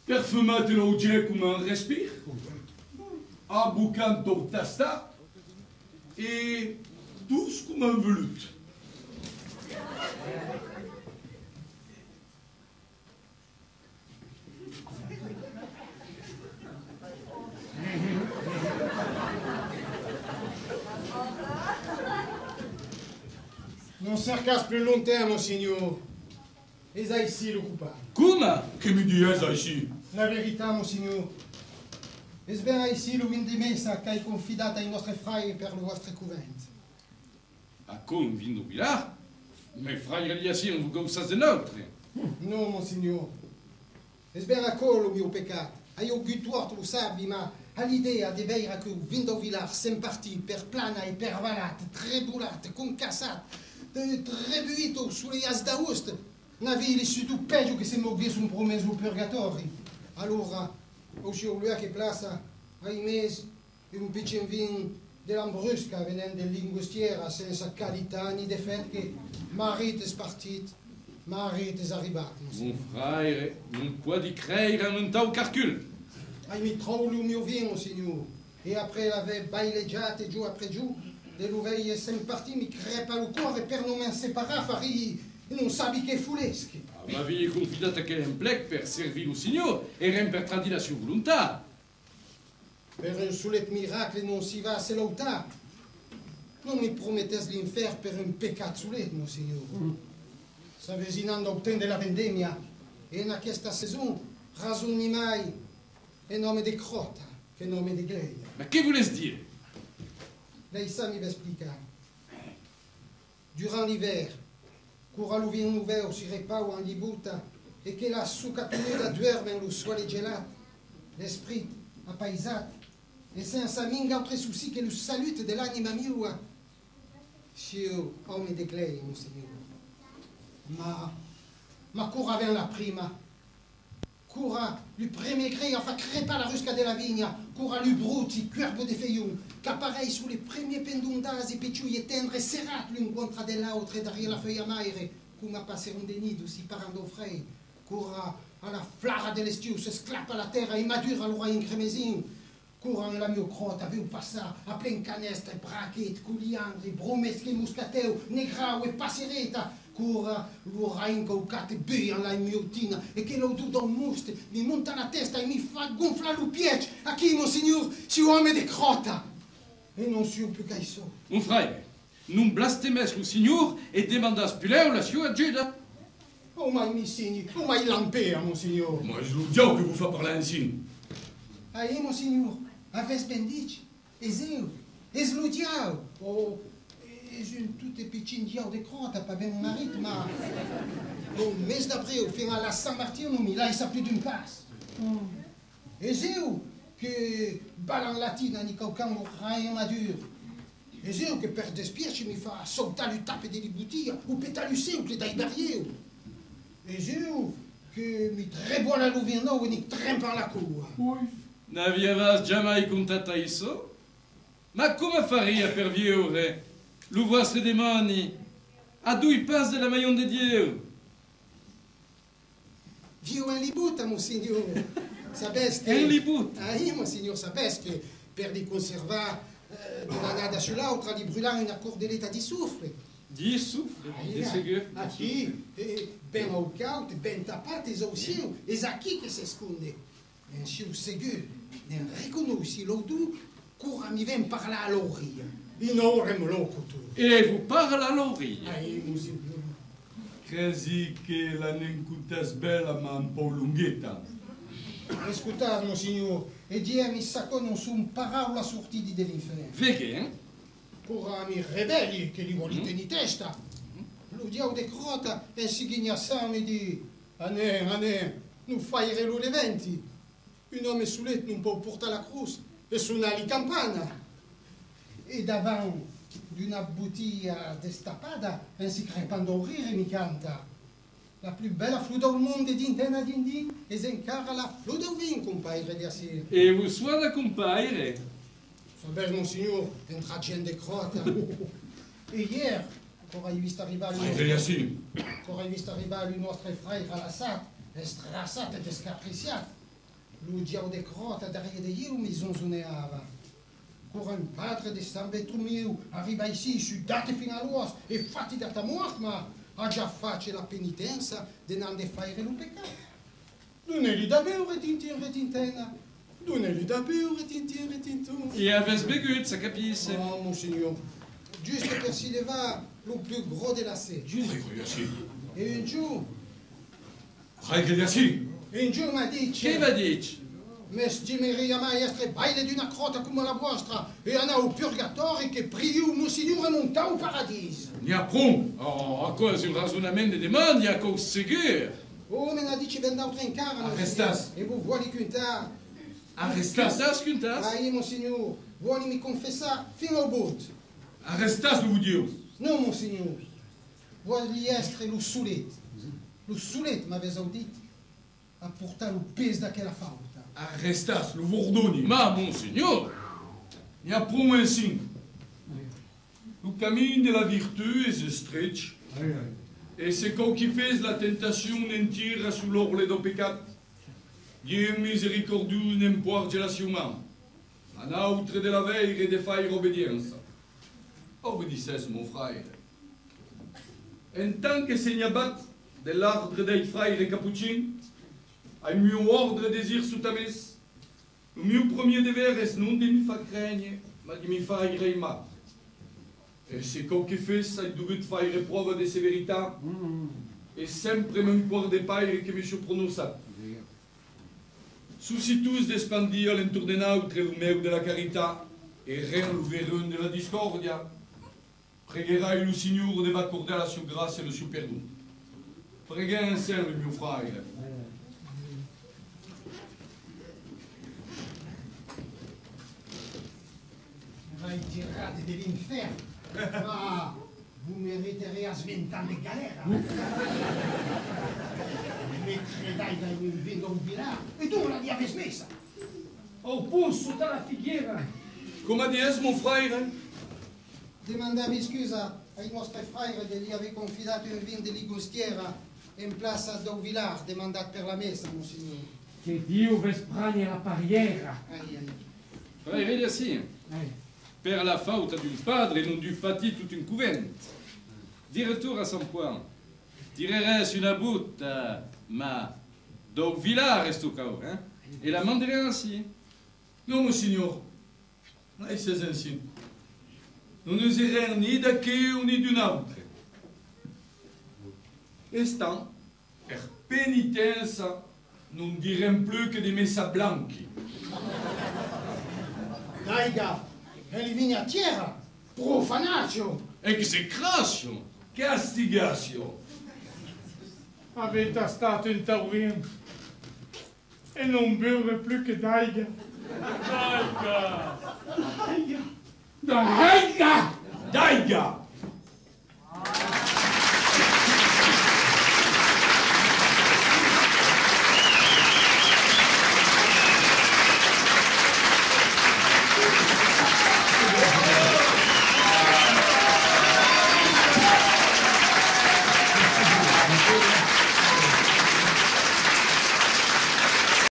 Speaker 5: Perfumato l'oggetto come un respire. Abbucanto tasta. Et tous comme un veloute.
Speaker 6: Non cercasse plus longtemps, mon signor. Et ça ici le coupable.
Speaker 5: Come? Che mi dies ici?
Speaker 6: La vérité, mon signor. Es bien ici le vin de messa che hai confidato ai nostri frati per le vostre cuvente.
Speaker 7: A con vin do pilar? Mais frère Eliassi, on vous comme ça de notre.
Speaker 6: Non, mon signor. Es bien a colo mio peccato. Hai gutuato lo sabi, ma all'idea di vera che vindo vilar sem parti per plana e per valat, trebulat, concassat, trebuito sulle as d'Aoust, navi su tu peggio che se moglie un promesso purgatori. Allora, o lui che plaça, ai mes un piccin vin de l'Ambrusca venent de Lingustiera senza qualità ni defet che marit es partit, marit es arribat.
Speaker 8: Mon frère, non può di creire en un tau calcul.
Speaker 6: Ai mi trou lu mio vin, signor. E après l'avait baileggiate giù après giù, de l'uveille sem parti mi crepa lo cuore per non men separar, fari non sabi che fuleschi.
Speaker 8: Ma vi confidate che un plec per servir au signor e rem per tradire la sua volontà.
Speaker 6: Per un sulet miracle non si va se l'autar. Non mi promettes l'infer per un peccat sulet, mon signor. S'avvicinando al tempo della vendemmia e in questa saison ragioni mai in nome di crota che in nome di gleia.
Speaker 8: Ma che volesse dire?
Speaker 6: Lei sa mi va spiegare. Durant l'hiver, cura lo vin ouvert si repau en libuta e che la succatuneda duerme in lo suole gelato, l'esprit apaisat e senza minga altri souci che lo salute dell'anima mia. Io ome de glei, mon signor. Ma cura vers la prima. Cura lui prémaigrer, enfin crêpa la rusca de la vigna. Cura lui bruti, cuerpo de feiun. Qu'appareil sous les premiers pendundas et picciuie tendre serrat l'un contra dell'altra derrière la feuille amaire. Come passer un denido si parando frei. Cura alla flara dell'estiu, se sclappa la terra e madura l'ora in cremesin. Cura la mio crota, viu passar a plen canestre, braquet, culiandri, bromeschi, muscateu, negrau e passereta. Cura l'ora incaucate bea la miotina e che lo do muste, mi monta la testa e mi fa gonfla lo piece. A chi, monsignor, si uomo di crota? E non si più che so.
Speaker 8: Mon frère, non blastemes lo signor e demandas puleu la sua ajuda.
Speaker 6: Oh mai mi signi, oh mai lampea, monsignor.
Speaker 5: Moi, je vous dis que vous faites parler ainsi.
Speaker 6: Aí, monsignor, aves bendic, és eu, és lo diau. Oh, és un tout petit diau de crota, pas ben marit, ma... Au mes d'abril, fin à la Saint-Martin, non mi là, il s'appelait d'une passe. És eu que balan latina ni caucam o raio maduro. És eu que per despierci mi fa soltar le tape de libutia, o petar o sempre dai barrieu. És eu que mi treboa la luviano e ni trempa la cua.
Speaker 8: N'aviavas jamais contata isso? Ma come faria per viure? Lo vostre demoni a due pas de la maillon de Dieu.
Speaker 6: Viu en libuta, monsignor. Sabes que...
Speaker 8: En libuta?
Speaker 6: Aí, monsignor, sabes que per di conservar de la nada sull'altra di brular una cordeletta di soufre.
Speaker 8: Di souffle, de seguro.
Speaker 6: Aqui, ben ao caute, ben tapate, és ao cielo, és aqui que se esconde. En cielo seguro, nem riconosci l'odor, cura mi ven parlar a l'oria. E non rem locutor.
Speaker 8: E vous parle à l'oreille.
Speaker 6: Aí, monsignor.
Speaker 5: Crezi che la nencutas bella ma un po' lunghetta.
Speaker 6: Escutar, monsignor, e dia mi sacco non son parola sortiti dell'inferno.
Speaker 8: Veghe, hein?
Speaker 6: Cura mi rebelli che li volite in testa. Lo diao de crota e si ghignassà mi di Anè, non fai lo leventi. Un uomo sulet non può portare la cruz e suonare campana. E davanti di una bottiglia destappata, si crepando a rire mi canta. La più bella flûte del mondo d'intena d'indin e si incara la flûte del vin, compagre di assir.
Speaker 8: E vous soit da compaire.
Speaker 6: Sabes, monsignor, entra gente crota. E ieri, corrai visto arrivare il nostro frère alla SAT, strassato e scapriciato. Lo diao de crota derrière de io mi zonzoneava. Cora un padre di San Bertomeu arriva ici, sudate fino all'os e fatti da ta morte, ma ha già fatto la penitenza di non fare lo peccato. Non è lì da beure, retintena. Non è lì da beure, retintun.
Speaker 8: E aves begut, sa capisse.
Speaker 6: Oh, monsignor, giusto per si leva lo più gros della sede. E un giorno mi dice...
Speaker 8: Che va dici?
Speaker 6: Mes dimeria mai essere baile di una crota come la vostra e andare al purgatorio che priu monsignor e monta al paradiso.
Speaker 8: Ni apprend. Oh, a cause un raisonnement de demande, a cause segure.
Speaker 6: Oh, me n'a dice vend'altra in cara.
Speaker 5: Arrestas.
Speaker 6: E voi vuoi cuntar?
Speaker 8: Arrestas, cuntas.
Speaker 6: Aí, monsignor, vuoi mi confessare fino al but?
Speaker 5: Arrestas, vous Dieu.
Speaker 6: Non, monsignor. Vuoi essere lo sulet. Lo sulet, m'avez audito, a portare lo peso daquela falta.
Speaker 5: Arrestas, lo vordoni.
Speaker 8: Ma, monseigneur,
Speaker 5: Ni a pro un sin. Le camin de la virtu est estrecho. Et c'est quand qui fait la tentation d'entrer sous l'orle do pecat. Dieu miséricordieux n'emporte la humaine. Un autre de la veille et de faire obédience. Obédissez, mon frère. En tant que seignabat de l'ordre des frères capucins, a mieux ordre désir sous ta messe. Le mieux premier devoir est non de me faire craindre, mais de me faire mal. Et c'est comme qui fait ça, il doit faire preuve de sévérité. Et sempre même pour des paires que monsieur prononça. Souci tous d'expandir l'entour de notre le meu de la carité et rien le verrun de la discordia. Pregherà le Signore de m'accorder la sua grâce et le suo perdono. Pregà insieme, mio frère.
Speaker 6: Vai tirate de l'inferno. Ah, vous mériterez à 20 ans de galère. Mettere dai da un vino un pilar. E tu la diaves messa.
Speaker 2: Au pulso dalla figueira.
Speaker 5: Come dies, mon frère?
Speaker 6: Demandavi scusa ai nostri frères de gli aver confidato un vin de ligustiera in plaza do Villar, demandat per la messa, monsignor.
Speaker 1: Che Dio vi sprani la pariera.
Speaker 6: Ai, ai.
Speaker 8: frère Eliassi, per la faute d'un padre non du pâti toute une couvente. Di retour à son point, tireres une boute, ma do Villar reste au cas, hein? Et la manderai ainsi.
Speaker 5: Non, monsignor. Là, c'est ainsi. Nous ne serons ni d'aquí ni d'un autre. Estant, per pénitence, nous ne dirons plus que des messa blanchi.
Speaker 6: Daiga, eliminatiera, profanatio.
Speaker 8: Execration!
Speaker 5: Castigation.
Speaker 2: Avete stato in taurino e non bere più che Daiga.
Speaker 1: Daiga!
Speaker 5: Daiga!